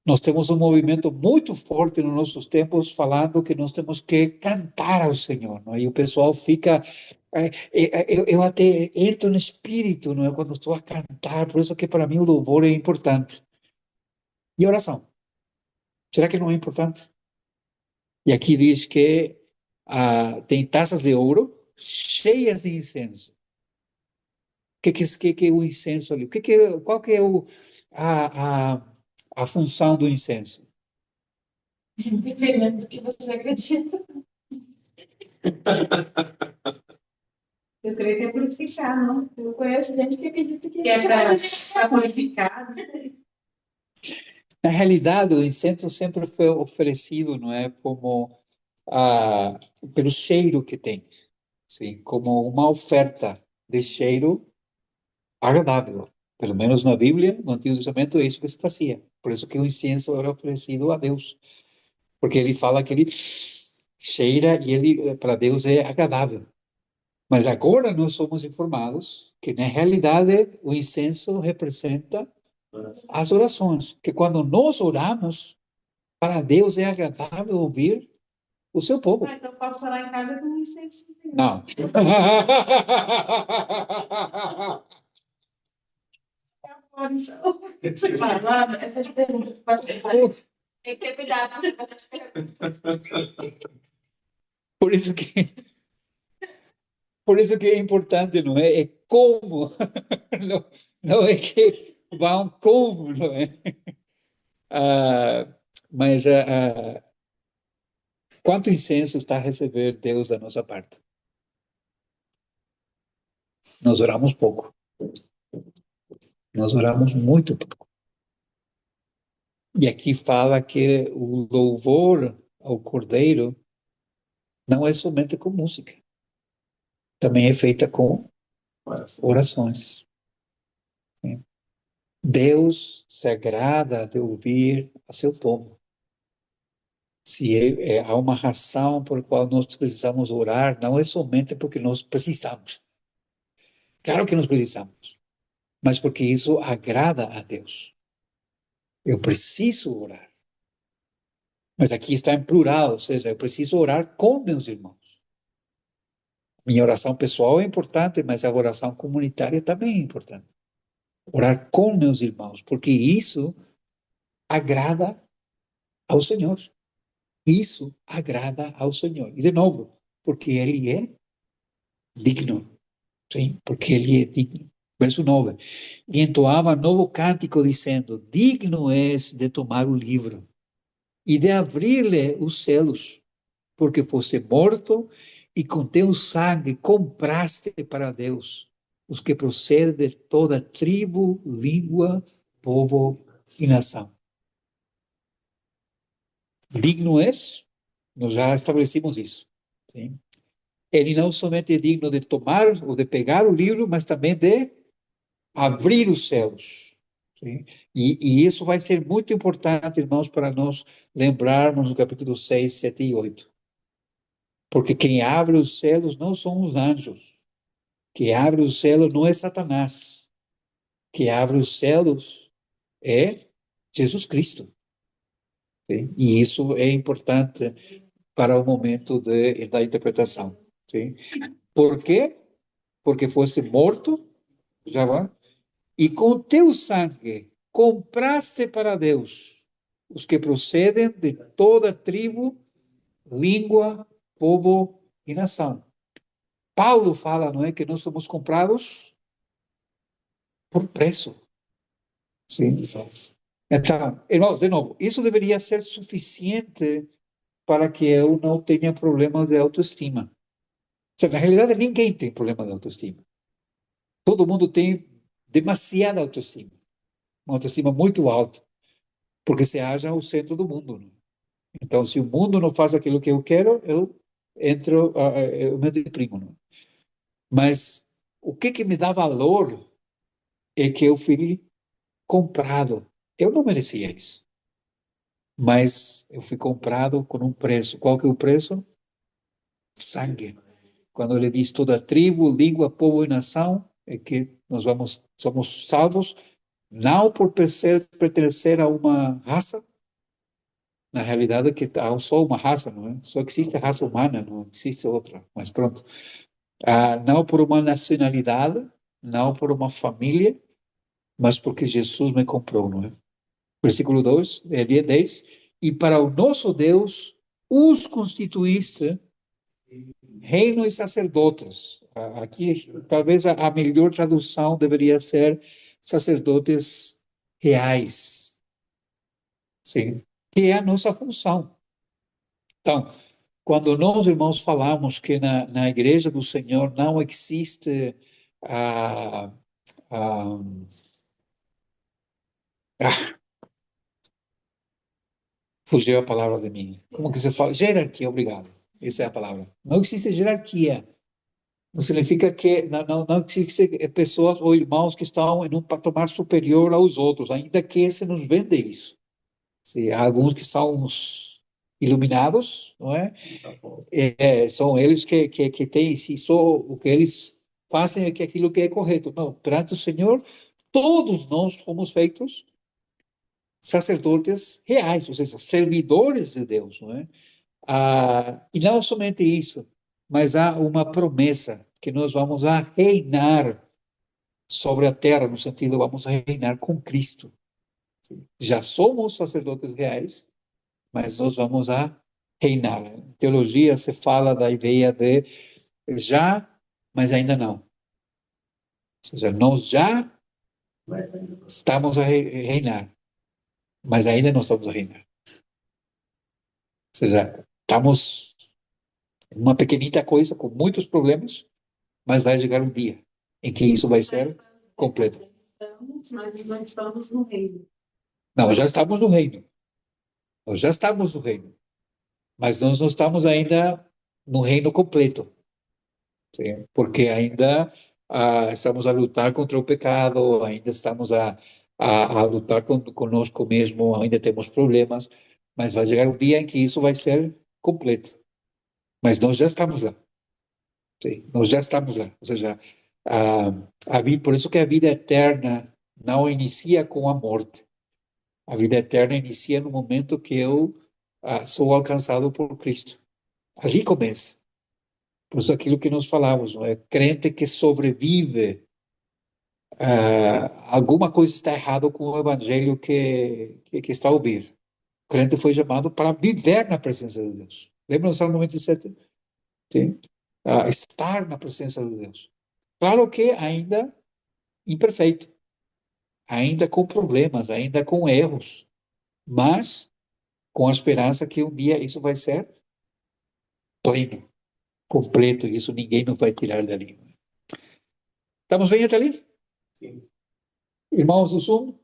Nós temos um movimento muito forte nos nossos tempos falando que nós temos que cantar ao Senhor, não é? E o pessoal fica... eu até entro no espírito, não é? Quando estou a cantar, por isso que para mim o louvor é importante. E oração? Será que não é importante? E aqui diz que tem taças de ouro cheias de incenso. Que é o incenso ali? Qual que é a, a, a função do incenso? Dependendo do que você acredita. Eu creio que é purificar, não? Eu conheço gente que acredita que é para purificar. Na realidade, o incenso sempre foi oferecido, não é, como pelo cheiro que tem, sim, como uma oferta de cheiro agradável. Pelo menos na Bíblia, no Antigo Testamento, é isso que se fazia. Por isso que o incenso era oferecido a Deus, porque ele fala que ele cheira e ele para Deus é agradável. Mas agora nós somos informados que na realidade o incenso representa as orações, que quando nós oramos, para Deus é agradável ouvir o seu povo. Então posso orar em casa com incenso. Não. Essas perguntas que posso fazer. Tem que ter cuidado com essas perguntas. Por isso que, por isso que é importante, não é? É como. Não, não é que vão como, não é? Mas quanto incenso está a receber Deus da nossa parte? Nós oramos pouco. Nós oramos muito pouco. E aqui fala que o louvor ao Cordeiro não é somente com música. Também é feita com orações. Deus se agrada de ouvir a seu povo. Se há uma razão por qual nós precisamos orar, não é somente porque nós precisamos. Claro que nós precisamos, mas porque isso agrada a Deus. Eu preciso orar. Mas aqui está em plural, ou seja, eu preciso orar com meus irmãos. Minha oração pessoal é importante, mas a oração comunitária também é importante. Orar com meus irmãos, porque isso agrada ao Senhor. Isso agrada ao Senhor. E de novo, porque Ele é digno. Sim, porque Ele é digno. Verso 9. E entoava novo cântico, dizendo: Digno és de tomar o livro e de abrir-lhe os selos, porque foste morto e com teu sangue compraste para Deus os que procedem de toda tribo, língua, povo e nação. Digno és? Nós já estabelecimos isso. Sim? Ele não somente é digno de tomar ou de pegar o livro, mas também de abrir os céus. Sim? E isso vai ser muito importante, irmãos, para nós lembrarmos no capítulo 6, 7 e 8. Porque quem abre os céus não são os anjos. Quem abre os céus não é Satanás. Quem abre os céus é Jesus Cristo. Sim? E isso é importante para o momento da interpretação. Sim? Por quê? Porque foste morto, já vai, e com teu sangue compraste para Deus os que procedem de toda tribo, língua, povo e nação. Paulo fala, não é, que nós somos comprados por preço. Sim. Então, irmãos, de novo, isso deveria ser suficiente para que eu não tenha problemas de autoestima. Na realidade, ninguém tem problema de autoestima. Todo mundo tem demasiada autoestima. Uma autoestima muito alta, porque se acha o centro do mundo, né? Então, se o mundo não faz aquilo que eu quero, eu me deprimo, né? Mas o que me dá valor é que eu fui comprado. Eu não merecia isso, mas eu fui comprado com um preço. Qual que é o preço? Sangue. Quando ele diz toda tribo, língua, povo e nação, é que somos salvos não por pertencer a uma raça, na realidade que há só uma raça, não é? Só existe a raça humana, não existe outra, mas pronto. Não por uma nacionalidade, não por uma família, mas porque Jesus me comprou, não é? Versículo 2, 10, e para o nosso Deus os constituíste reino e sacerdotes. Aqui, talvez a melhor tradução deveria ser sacerdotes reais, sim, que é a nossa função. Então, quando nós, irmãos, falamos que na igreja do Senhor não existe a, a, ah, fugiu a palavra de mim. Como que se fala? Jerarquia, obrigado. Essa é a palavra. Não existe jerarquia. Não significa que não existe pessoas ou irmãos que estão em um patamar superior aos outros, ainda que se nos vende isso. Há alguns que são os iluminados, não é? São eles que têm, se só o que eles fazem é que aquilo que é correto. Não, perante o Senhor, todos nós fomos feitos sacerdotes reais, ou seja, servidores de Deus, não é? E não somente isso, mas há uma promessa que nós vamos a reinar sobre a terra, no sentido, vamos a reinar com Cristo. Já somos sacerdotes reais, mas nós vamos a reinar. Em teologia se fala da ideia de já, mas ainda não. Ou seja, nós já estamos a reinar, mas ainda não estamos a reinar. Ou seja, estamos em uma pequenita coisa com muitos problemas, mas vai chegar um dia em que isso vai ser completo. Mas nós estamos no reino. Não, já estamos no reino. Nós já estamos no reino. Mas nós não estamos ainda no reino completo. Sim? Porque ainda estamos a lutar contra o pecado, ainda estamos a lutar conosco mesmo, ainda temos problemas, mas vai chegar um dia em que isso vai ser completo. Mas nós já estamos lá. Sim? Nós já estamos lá. Ou seja, por isso que a vida eterna não inicia com a morte. A vida eterna inicia no momento que eu sou alcançado por Cristo. Ali começa. Por isso aquilo que nós falamos, não é? Crente que sobrevive, alguma coisa está errada com o evangelho que está a ouvir. O crente foi chamado para viver na presença de Deus. Lembra no Salmo 97? Sim? Estar na presença de Deus. Claro que ainda imperfeito, ainda com problemas, ainda com erros, mas com a esperança que um dia isso vai ser pleno, completo, e isso ninguém nos vai tirar dali. Estamos bem até ali? Sim. Irmãos do Zoom?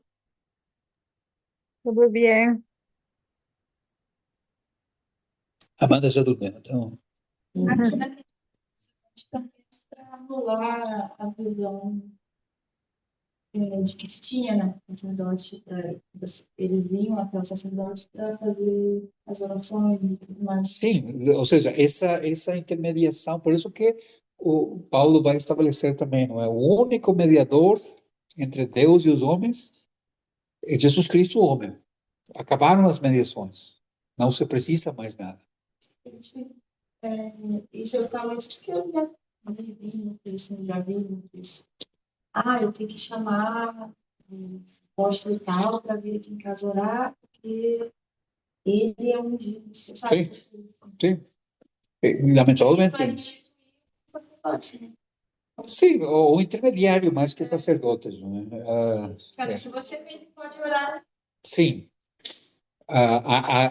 Tudo bem. Amanda já dormiu, então. Aqui na gente também para anular a visão de que se tinha, né, sacerdote, eles iam até o sacerdote para fazer as orações e tudo mais. Sim, ou seja, essa intermediação, por isso que o Paulo vai estabelecer também, não é? O único mediador entre Deus e os homens é Jesus Cristo, o homem. Acabaram as mediações. Não se precisa mais nada. Isso eu falo, isso que eu já vi muito isso, já vi muito isso. Eu tenho que chamar o apóstolo e tal para vir aqui em casa orar, porque ele é ungido, você sabe? Sim. Lamentavelmente. Vai instituir o sacerdote, né? Sim, o intermediário mais que sacerdotes, não é? Sabe que você mesmo pode orar sim.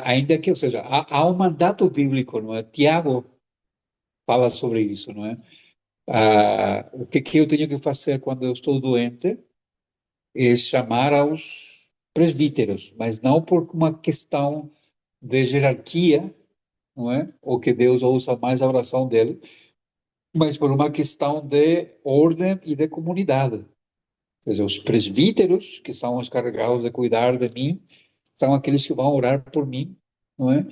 Ainda que, ou seja, há um mandato bíblico, não é? Tiago fala sobre isso, não é? O que eu tenho que fazer quando eu estou doente é chamar aos presbíteros, mas não por uma questão de jerarquia, não é? Ou que Deus ouça mais a oração dele, mas por uma questão de ordem e de comunidade. Ou seja, os presbíteros, que são os carregados de cuidar de mim, são aqueles que vão orar por mim, não é?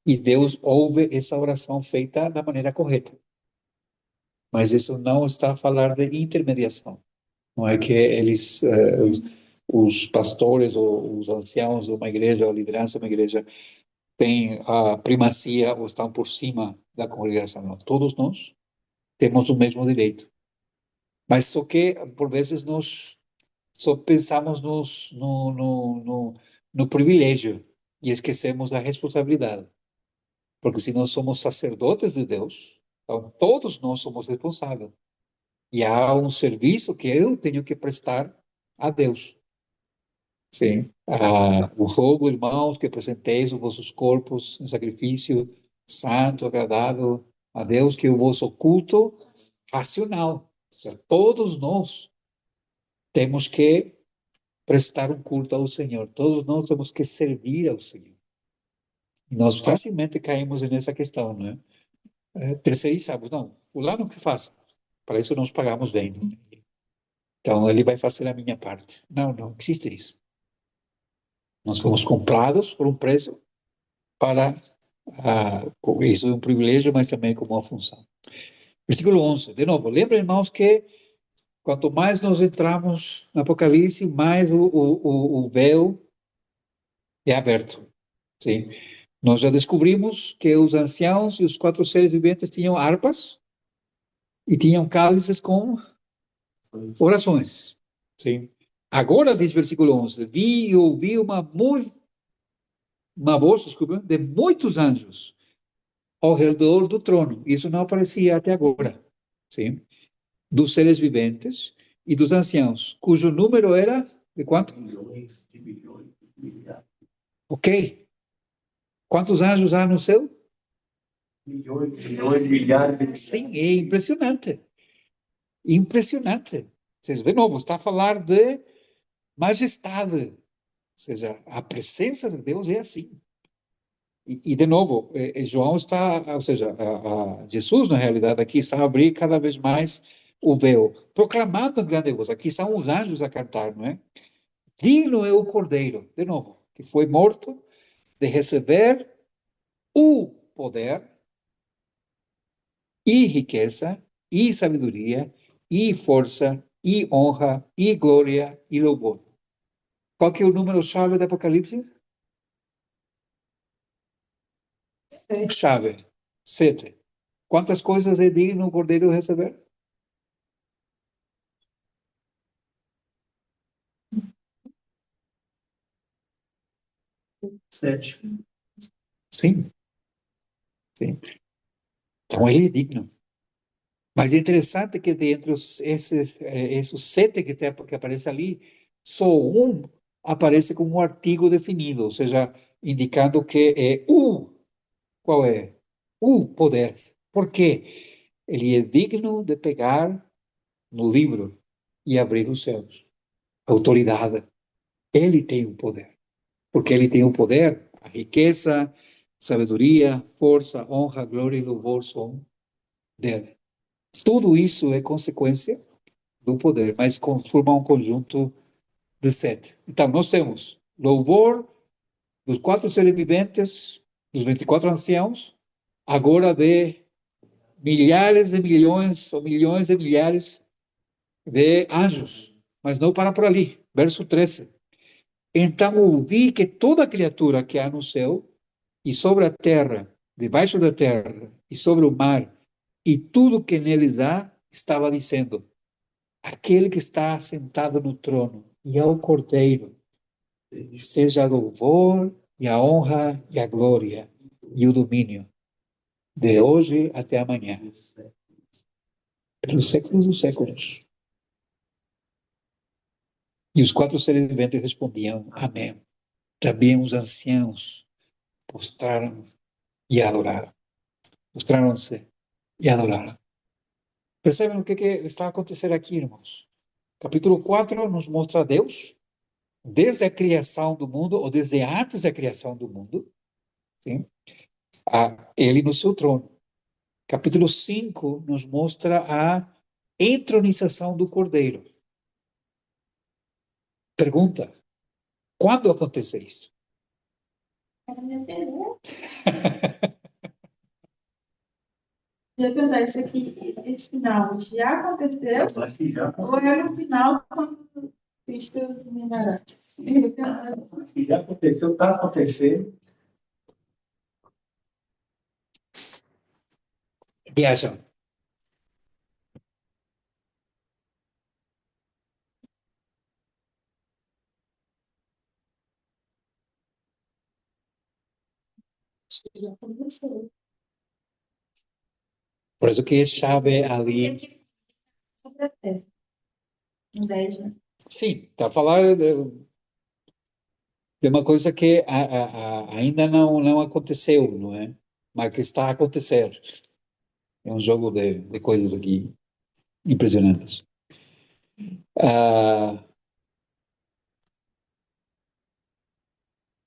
E Deus ouve essa oração feita da maneira correta. Mas isso não está a falar de intermediação. Não é que eles, os pastores ou os anciãos de uma igreja, ou a liderança de uma igreja, têm a primacia ou estão por cima da congregação. Não. Todos nós temos o mesmo direito. Mas só que, por vezes, nós só pensamos no privilégio e esquecemos da responsabilidade. Porque se nós somos sacerdotes de Deus, então todos nós somos responsáveis. E há um serviço que eu tenho que prestar a Deus. Sim. O rogo, irmãos, que apresenteis os vossos corpos em sacrifício santo, agradável a Deus, que é o vosso culto racional. Ou seja, todos nós temos que prestar um culto ao Senhor. Todos nós temos que servir ao Senhor. E nós facilmente caímos nessa questão, né? Terceirizamos. Não, fulano que faça. Para isso nós pagamos bem. Né? Então ele vai fazer a minha parte. Não, não existe isso. Nós fomos comprados por um preço para isso é um privilégio, mas também como uma função. Versículo 11. De novo, lembra, irmãos, que quanto mais nós entramos no Apocalipse, mais o véu é aberto. Sim. Nós já descobrimos que os anciãos e os 4 seres viventes tinham harpas e tinham cálices com orações. Sim. Agora, diz versículo 11, vi e ouvi uma voz, desculpa, de muitos anjos ao redor do trono. Isso não aparecia até agora. Sim. Dos seres viventes e dos anciãos, cujo número era de quanto? Milhões de bilhões de milhares. Ok. Quantos anjos há no céu? Milhões de bilhões de milhares. Sim, é impressionante. Impressionante. Vocês, de novo, está a falar de majestade. Ou seja, a presença de Deus é assim. E de novo, João está, ou seja, Jesus, na realidade, aqui está a abrir cada vez mais o véu, proclamando em grande voz. Aqui são os anjos a cantar, não é? Digno é o Cordeiro, de novo, que foi morto, de receber o poder e riqueza e sabedoria e força e honra e glória e louvor. Qual que é o número-chave do Apocalipse? Chave. 7. Quantas coisas é digno o Cordeiro receber? 7. Sim. Sim. Então ele é digno. Mas é interessante que dentre esses 7 que aparece ali, só um aparece como um artigo definido, ou seja, indicando que é qual é? O poder. Por quê? Ele é digno de pegar no livro e abrir os céus. Autoridade. Ele tem o poder. Porque ele tem o poder, a riqueza, sabedoria, força, honra, glória e louvor são dele. Tudo isso é consequência do poder, mas forma um conjunto de 7. Então, nós temos louvor dos 4 seres viventes, dos 24 anciãos, agora de milhares de milhões ou milhões de milhares de anjos, mas não para por ali. Verso 13. Então ouvi que toda criatura que há no céu e sobre a terra, debaixo da terra e sobre o mar, e tudo que neles há, estava dizendo: aquele que está sentado no trono e ao Cordeiro, seja a louvor e a honra e a glória e o domínio, de hoje até amanhã, pelos séculos dos séculos. E os 4 seres viventes respondiam: amém. também os anciãos prostraram e adoraram. Prostraram-se e adoraram. Percebem o que está a acontecer aqui, irmãos? Capítulo 4 nos mostra Deus, desde a criação do mundo, ou desde antes da criação do mundo, sim? Ele no seu trono. Capítulo 5 nos mostra a entronização do Cordeiro. Pergunta: quando aconteceu isso? Era minha pergunta. Já perguntar, isso aqui, esse final já aconteceu? Eu acho que já Ou é no final, quando Cristo terminará? Acho que já aconteceu, está acontecendo. O que acham? Já aconteceu. Por isso que é chave Porque ali. aqui sobre a terra. Um 10, né? Sim, está a falar de uma coisa que ainda não aconteceu, não é? Mas que está a acontecer. É um jogo de coisas aqui impressionantes. Ah,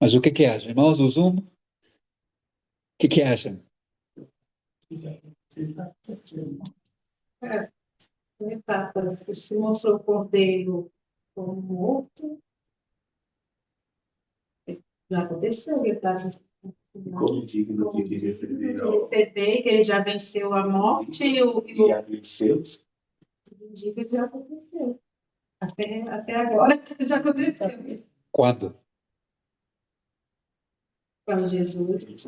mas o que acham? Irmãos do Zoom, o que acham? Etapas. Se mostrou o cordeiro como morto, já aconteceu. Etapas Como digno de receber, que ele já venceu a morte e o seus. digno já aconteceu. Até agora já aconteceu. Quando? Quando Jesus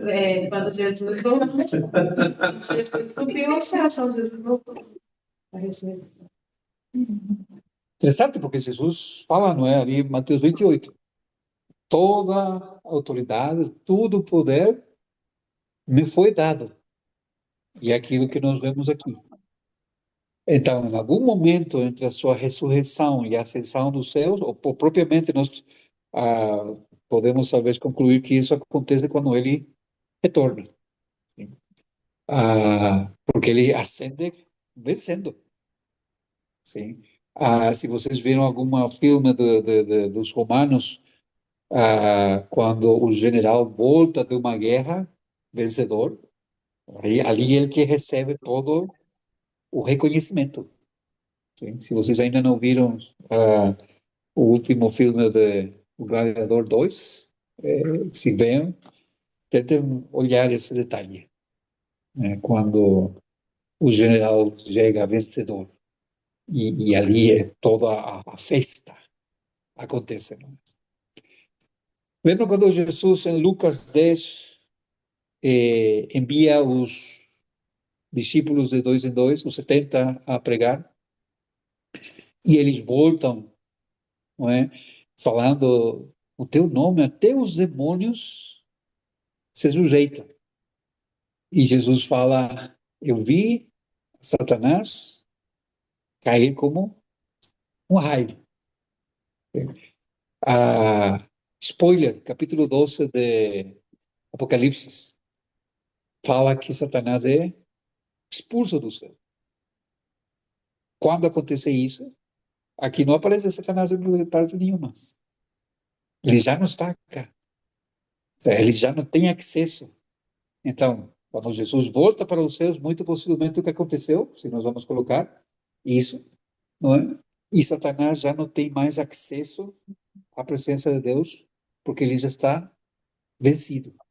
subiu ao céu, só Jesus voltou. A ressurreição. Interessante, porque Jesus fala, não é? Ali em Mateus 28. Toda a autoridade, todo o poder me foi dado. E é aquilo que nós vemos aqui. Então, em algum momento entre a sua ressurreição e a ascensão dos céus, ou propriamente nós podemos talvez concluir que isso acontece quando ele retorna. Sim. Porque ele ascende vencendo. Sim. Se vocês viram algum filme dos romanos, quando o general volta de uma guerra vencedor, ali ele que recebe todo o reconhecimento. Sim. Se vocês ainda não viram o último filme de O Gladiador 2, se venham, tentem olhar esse detalhe, né, quando o general chega vencedor e ali toda a festa acontece. Né? Lembra quando Jesus, em Lucas 10, envia os discípulos de dois em dois, os 70, a pregar, e eles voltam, não é? Falando o teu nome, até os demônios se sujeitam. E Jesus fala: eu vi Satanás cair como um raio. Spoiler, capítulo 12 de Apocalipse, fala que Satanás é expulso do céu. Quando acontecer isso, aqui não aparece Satanás em parte nenhuma. Ele já não está cá. Ele já não tem acesso. Então, quando Jesus volta para os céus, muito possivelmente o que aconteceu, se nós vamos colocar isso, não é? E Satanás já não tem mais acesso à presença de Deus, porque ele já está vencido. A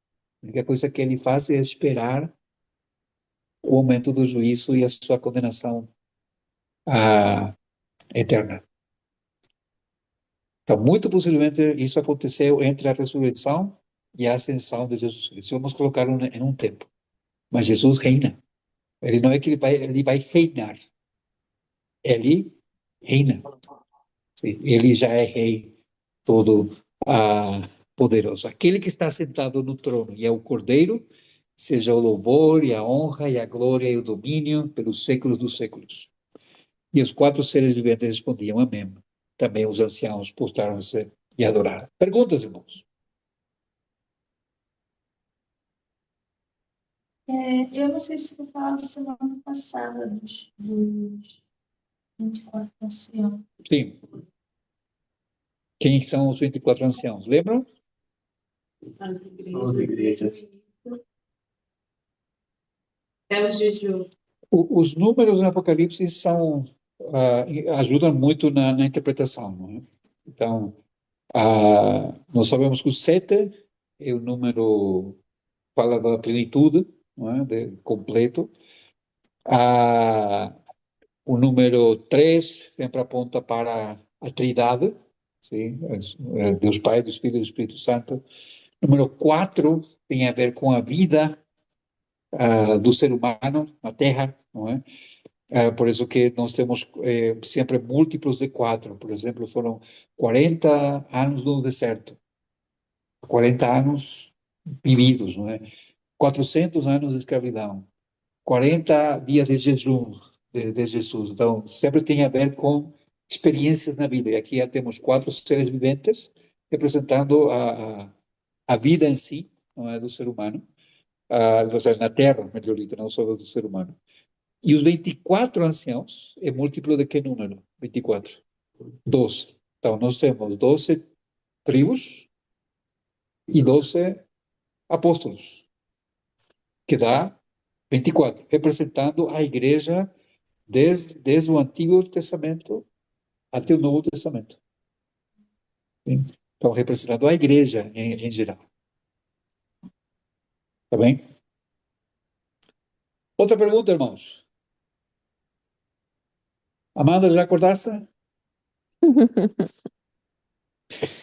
única coisa que ele faz é esperar o momento do juízo e a sua condenação eterna. Então, muito possivelmente isso aconteceu entre a ressurreição e a ascensão de Jesus Cristo. Vamos colocar em um tempo. Mas Jesus reina. Ele não é que ele vai reinar. Ele reina. Sim, ele já é rei todo poderoso. Aquele que está sentado no trono e é o Cordeiro, seja o louvor e a honra e a glória e o domínio pelos séculos dos séculos. E os quatro seres viventes respondiam amém. Também os anciãos postaram-se e adoraram. Perguntas, irmãos? Eu não sei se eu falava semana passada dos 24 anciãos. Sim. Quem são os 24 anciãos? Lembram? As igrejas. É os dias de hoje. Os números no Apocalipse ajudam muito na interpretação, não é? Então, nós sabemos que o 7 é o número, fala da plenitude, não é? Completo. O número 3 sempre aponta para a Trindade, sim? Deus Pai, Deus Filho e do Espírito Santo. Número 4 tem a ver com a vida do ser humano na Terra, não é? Por isso que nós temos sempre múltiplos de 4. Por exemplo, foram 40 anos no deserto, 40 anos vividos, não é? 400 anos de escravidão, 40 dias de jejum de Jesus. Então, sempre tem a ver com experiências na vida. E aqui já temos 4 seres viventes representando a vida em si, não é, do ser humano, ou seja, na Terra, melhor dito, não só do ser humano. E os 24 anciãos é múltiplo de que número? 24. 12. Então, nós temos 12 tribos e 12 apóstolos, que dá 24, representando a igreja desde o Antigo Testamento até o Novo Testamento. Sim? Então, representando a igreja em geral. Tá bem? Outra pergunta, irmãos. Amanda, já acordaste?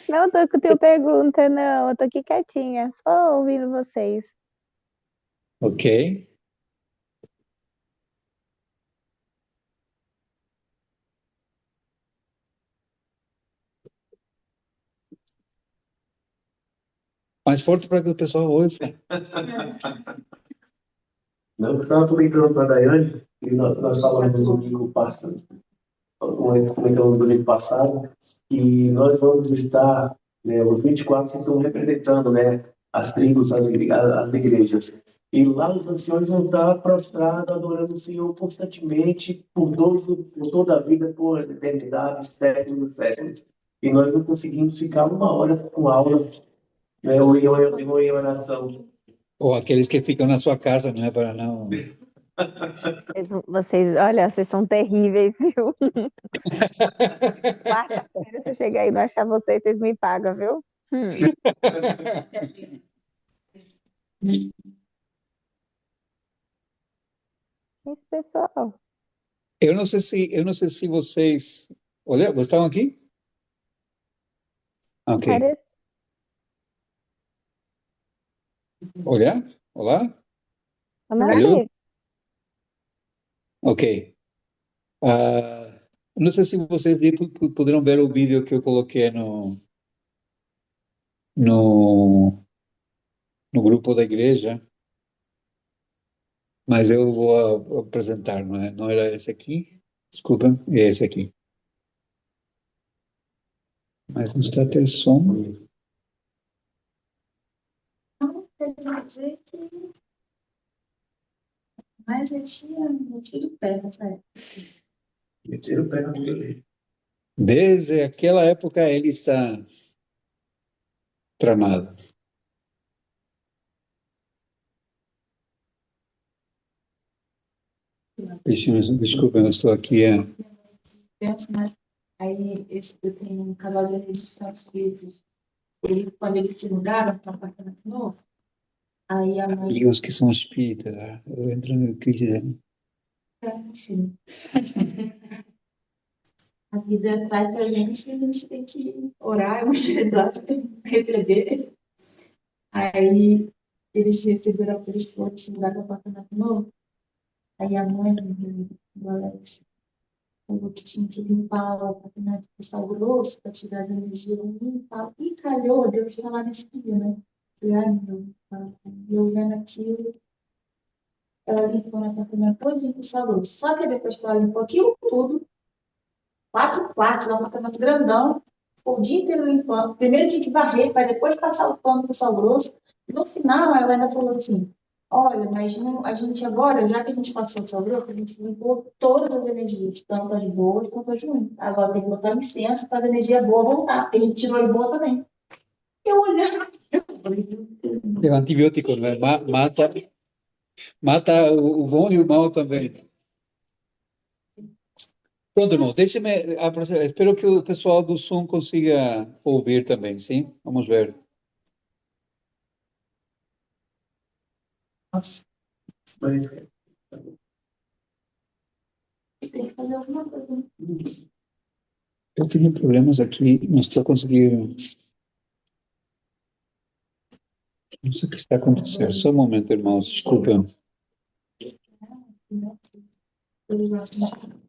Não tô com tua pergunta, não. Eu tô aqui quietinha, só ouvindo vocês. Ok. Mais forte para que o pessoal ouça. Não, eu estava comentando com a Daiane, e nós falamos no domingo passado, comentamos no domingo passado, que nós vamos estar, né, os 24 que estão representando, né, as tribos, as igrejas. E lá os anciões vão estar prostrados, adorando o Senhor constantemente, por toda a vida, por eternidade, séculos, séculos. E nós não conseguimos ficar uma hora com aula, né, ou em oração. Ou aqueles que ficam na sua casa, não é para não... Vocês, olha, vocês são terríveis, viu? Quarta-feira, se eu chegar aí e não achar vocês, vocês me pagam, viu? Esse pessoal. Eu não sei se vocês... Olha, vocês estão aqui? Ok. Parece... Olha, olá? Vamos Alô? aqui. Ok. Não sei se vocês puderam ver o vídeo que eu coloquei no, no grupo da igreja, mas eu vou apresentar, não é? Não era esse aqui? Desculpem, é esse aqui. Mas não está a ter som. Então, quer dizer que mais já tinha metido o pé nessa época. Meter o pé na igreja. Desde aquela época ele está tramado. Desculpa, eu estou aqui. Penso, mas aí eu tenho um casal de amigos dos Estados Unidos. Quando eles se mudaram para um apartamento novo, aí a mãe, E os que são espíritas, eu entro em crise. enfim, a vida traz para a gente tem que orar, evangelizar, receber. Aí eles receberam, eles foram se mudar para um apartamento novo. Aí a mãe do Alex falou que tinha que limpar o apartamento com sal grosso para tirar as energias ruins e tal. E calhou, Deus está lá nesse dia, né? Falei, ai meu, e eu vendo aquilo, ela limpou o apartamento todo com sal grosso. Só que depois que ela limpou aquilo tudo, 4 quartos, um apartamento grandão, ficou o dia inteiro limpando. Primeiro tinha que varrer, para depois passar o pano com sal grosso. No final, ela ainda falou assim, Olha, mas a gente agora, já que a gente passou essa grossa, a gente limpou todas as energias, tanto as boas quanto as ruins. Agora tem que botar licença para a energia boa voltar, porque a gente tirou a boa também. Eu olhando, eu falei, É um antibiótico, né? Mata o bom e o mal também. Pronto, irmão, deixa-me apresentar. Espero que o pessoal do som consiga ouvir também, sim? Vamos ver. Mas, tem que fazer alguma coisa, né? Eu tenho problemas aqui, não estou conseguindo. Não sei o que está acontecendo. Só um momento, irmãos, desculpa. Eu gosto de-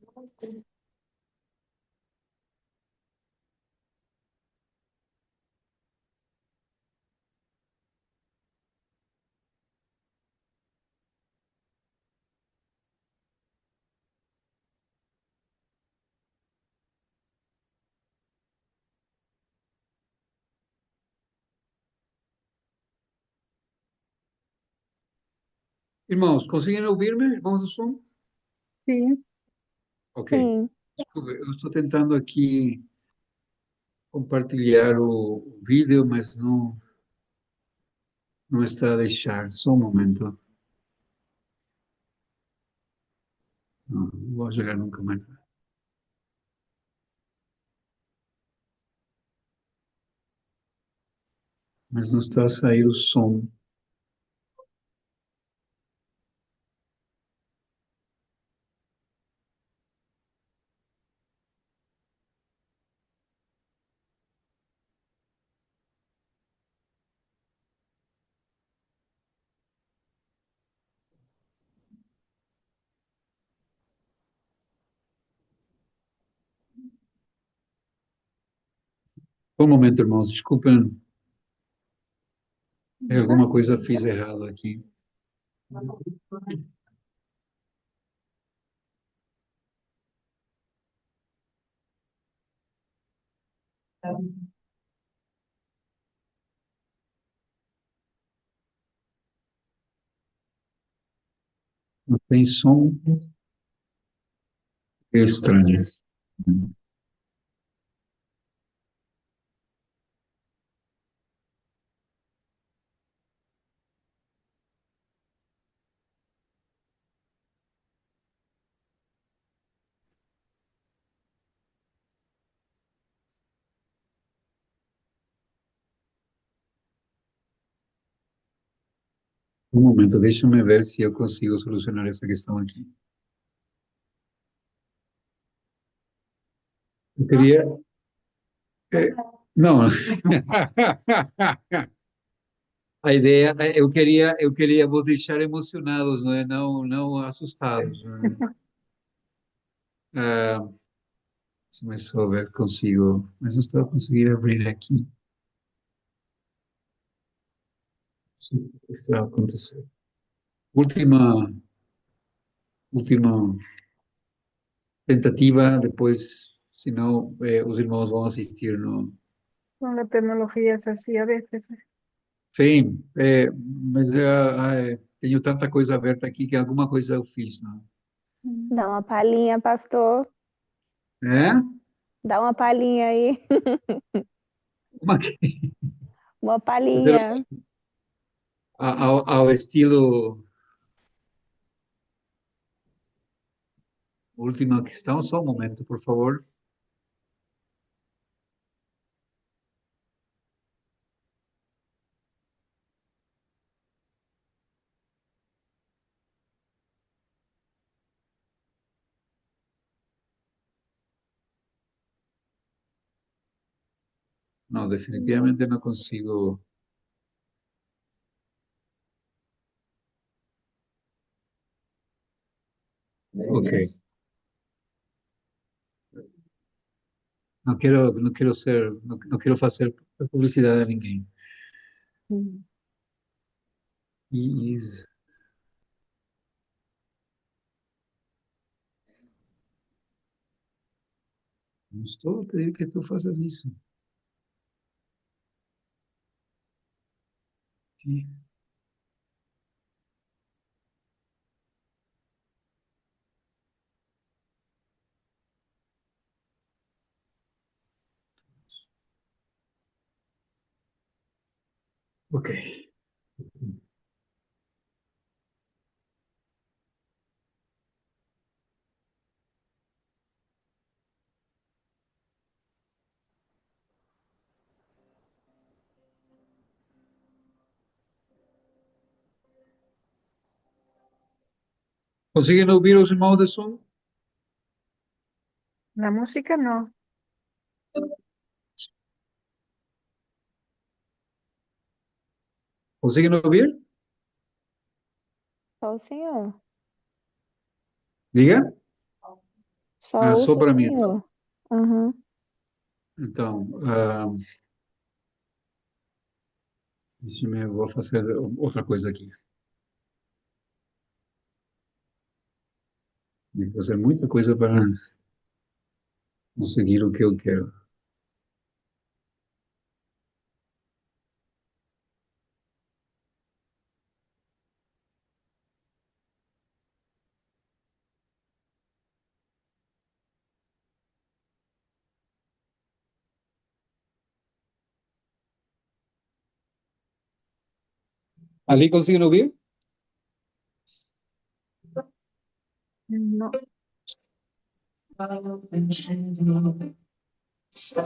Irmãos, conseguem ouvir-me, irmãos do som? Sim, Ok. Sim. Desculpa, eu estou tentando aqui compartilhar o vídeo, mas não está a deixar. Só um momento. Não vou jogar nunca mais. Mas não está a sair o som. Um momento, irmãos, desculpem. Alguma coisa fiz errado aqui. Não tem som. É estranho. Um momento, deixa-me ver se eu consigo solucionar essa questão aqui. Eu queria. Não. A ideia, eu queria vos deixar emocionados, não é? Não assustados. Não é? Ah, se me souber, consigo. Mas não estou a conseguir abrir aqui. Não sei o que está a acontecer. Última tentativa, depois, senão, os irmãos vão assistir no. con la tecnología es así a veces. Sim, mas tenho tanta coisa aberta aqui que alguma coisa eu fiz, não Dá uma palhinha, pastor. é? Dá uma palhinha aí. Uma, Uma palhinha. ao estilo. Última questão, só um momento, por favor. Não, definitivamente não consigo. Ok. Não quero ser, não quero fazer publicidade a ninguém. Is, não estou a pedir que tu faças isso. Aqui. Ok. ¿Consiguen oír los irmãos de som? La música no. ¿Consiguen oír? Só o senhor. Diga. Só Ah, só ouço o para mim. senhor. Aham. Então, vou fazer outra coisa aqui. Tem que fazer muita coisa para conseguir o que eu quero. Ali conseguem ouvir? No. Se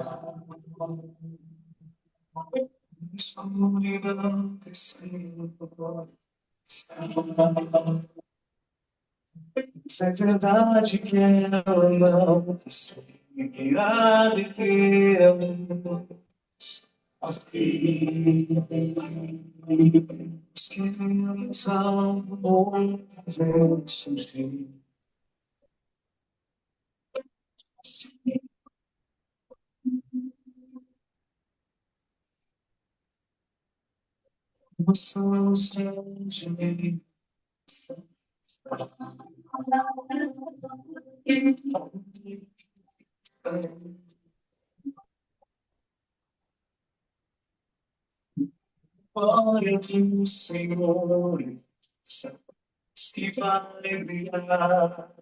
é verdade que ela não conseguirá deter amor, assim os que nos amam vão surgir. Emoções de mim. Glória do Senhor, sabes que vai brilhar.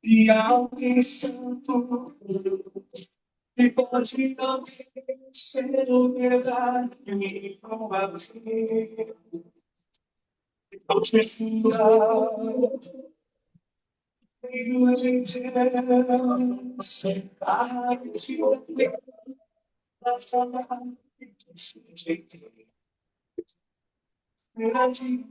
E alguém santo e pode também ser o verdade e abrir. Pode jurar, filho de Deus, a ti nessa verdade,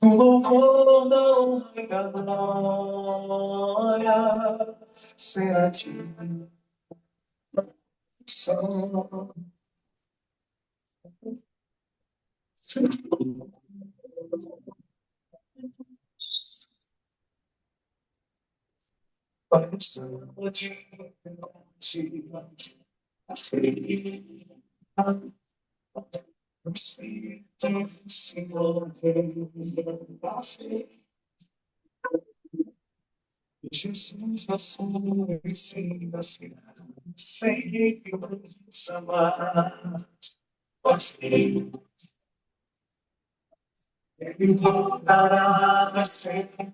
o louvor da honra e da glória será de só. Pai Santo de o Espírito do Senhor veio a fé. Jesus, nosso Messias, sempre nos amar. Ele voltará sempre.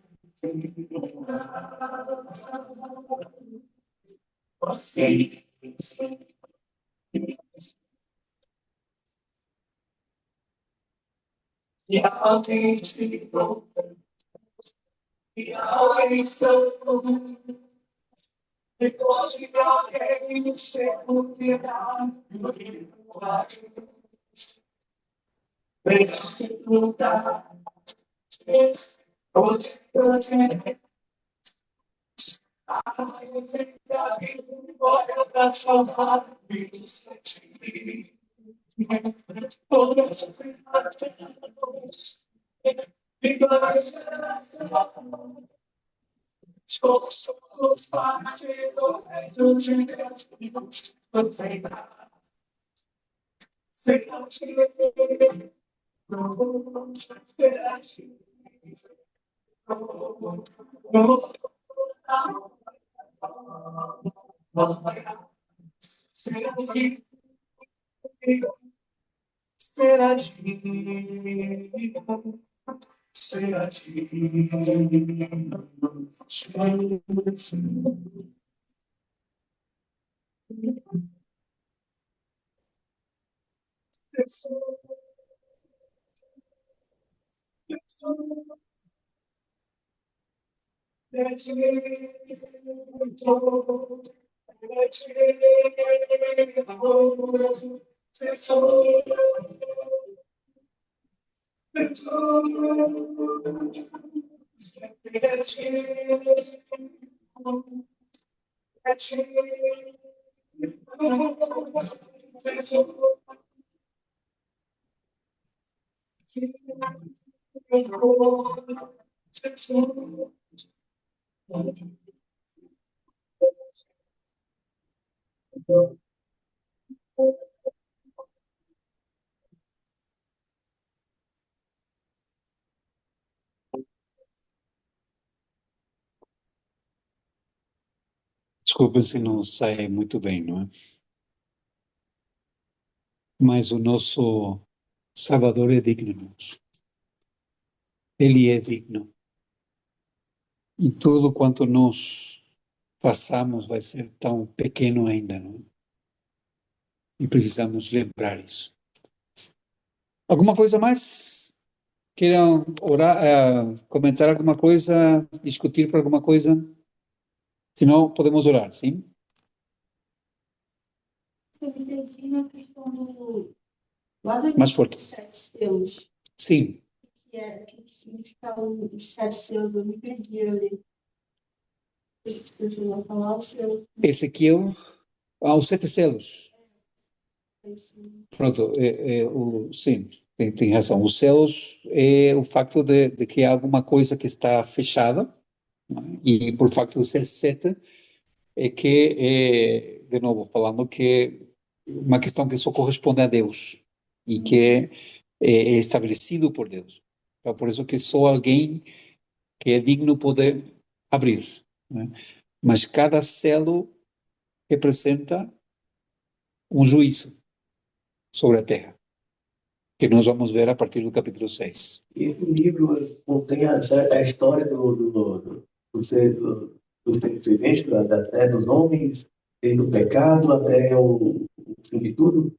Você e alguém te e alguém santo e pode alguém ser o piedade lutar onde olha para salvar somos parte do reino de Deus. Sem não te ver, não será Desculpa se não sai muito bem, não é? Mas o nosso Salvador é digno, irmãos. Ele é digno. E tudo quanto nós façamos vai ser tão pequeno ainda, não é? E precisamos lembrar isso. Alguma coisa mais? Queiram orar, comentar alguma coisa, discutir por alguma coisa? Se não, podemos orar, sim? Eu entendi na questão lá do Mais início forte. dos 7 selos, Sim. o que significa os 7 selos, eu me perdi ali. Você chegou a falar o selo. Ezequiel, os 7 selos. Esse- Pronto, sim, tem razão. Os selos é o facto de que há alguma coisa que está fechada, não é? E por facto de ser 7, é que, de novo, falando que uma questão que só corresponde a Deus e que é estabelecido por Deus. Então, por isso que só alguém que é digno poder abrir, né? Mas cada selo representa um juízo sobre a terra, que nós vamos ver a partir do capítulo 6. Esse livro contém a história do ser vivente, dos homens, desde o pecado até o fim de tudo.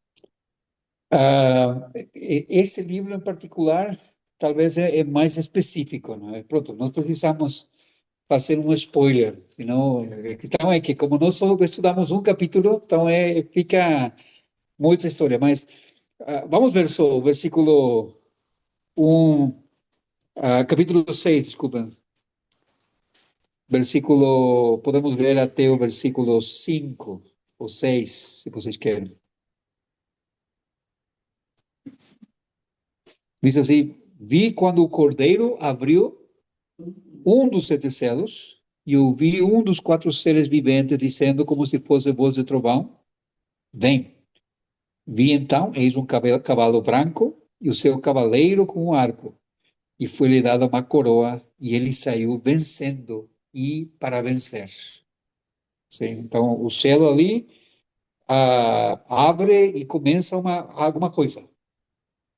Esse livro em particular talvez é mais específico, não é? Pronto, nós precisamos fazer um spoiler, senão a questão é que como nós só estudamos um capítulo, então fica muita história, mas vamos ver só o versículo 1, capítulo 6, desculpa, versículo, podemos ver até o versículo 5 ou 6, se vocês querem. Diz assim: vi quando o cordeiro abriu um dos 7 selos, e ouvi um dos 4 seres viventes dizendo como se fosse voz de trovão: vem. Vi então, eis um cavalo branco, e o seu cavaleiro com um arco, e foi-lhe dada uma coroa, e ele saiu vencendo e para vencer. Sim, então, o selo ali abre e começa alguma coisa.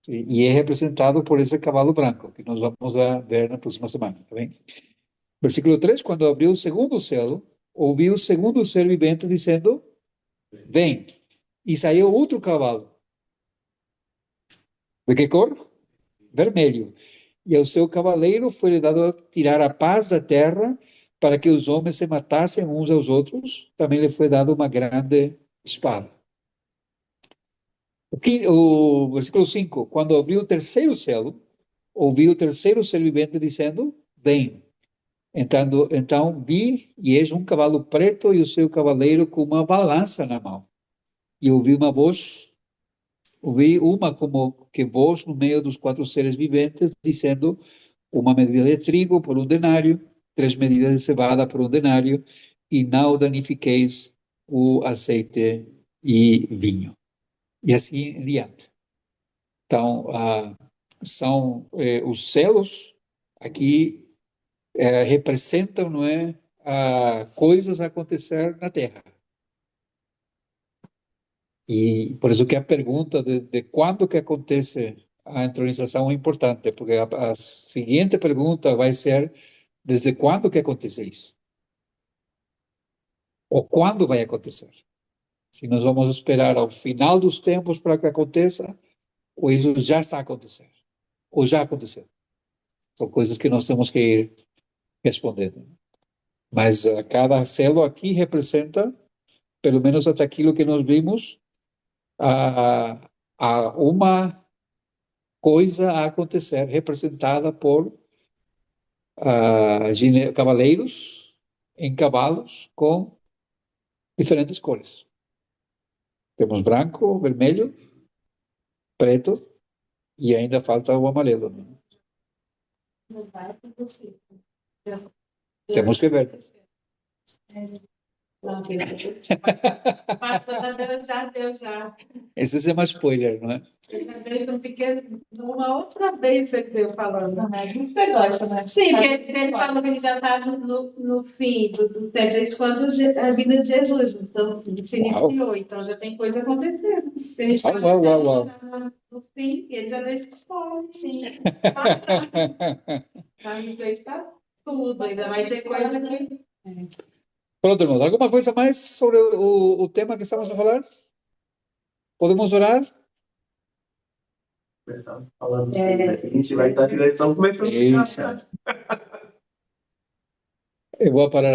E é representado por esse cavalo branco, que nós vamos ver na próxima semana, tá bem? Versículo 3, quando abriu o segundo selo, ouviu o segundo ser vivente dizendo: vem. E saiu outro cavalo. De que cor? Vermelho. E ao seu cavaleiro foi-lhe dado a tirar a paz da terra, para que os homens se matassem uns aos outros. Também lhe foi dado uma grande espada. O versículo 5, quando abriu o terceiro selo, ouviu o terceiro ser vivente dizendo: vem. Então vi, e eis um cavalo preto e o seu cavaleiro com uma balança na mão. E ouvi uma como que voz no meio dos 4 seres viventes, dizendo: uma medida de trigo por 1 denário, 3 medidas de cevada por 1 denário, e não danifiqueis o azeite e vinho. E assim em diante. Então, são os selos aqui representam, não é, coisas a acontecer na Terra. E por isso que a pergunta de quando que acontece a entronização é importante, porque a seguinte pergunta vai ser desde quando que acontece isso? Ou quando vai acontecer? Se nós vamos esperar ao final dos tempos para que aconteça, ou isso já está acontecendo, ou já aconteceu. São coisas que nós temos que ir respondendo. Mas cada célula aqui representa, pelo menos até aquilo que nós vimos, a uma coisa a acontecer, representada por cavaleiros em cavalos com diferentes cores. Temos branco, vermelho, preto e ainda falta o amarelo, né? Não vai acontecer. Temos que ver. Não, pastor já deu já. Esse é uma spoiler, não é? Outra vez um pequeno, uma outra vez você deu falando. Não, mas isso você gosta, né? Sim, porque ele falou que a gente já está no fim dos tempos, desde quando a vida de Jesus, então se iniciou, então já tem coisa acontecendo. Se a gente está no fim, ele já deu esse spoiler, sim. Mas isso aí está tudo, ainda vai ter coisa aqui. Pronto, irmãos. Alguma coisa mais sobre o tema que estamos a falar? Podemos orar? Começar falando assim, né? A gente vai estar finalizando, começando. Isso. Eu vou parar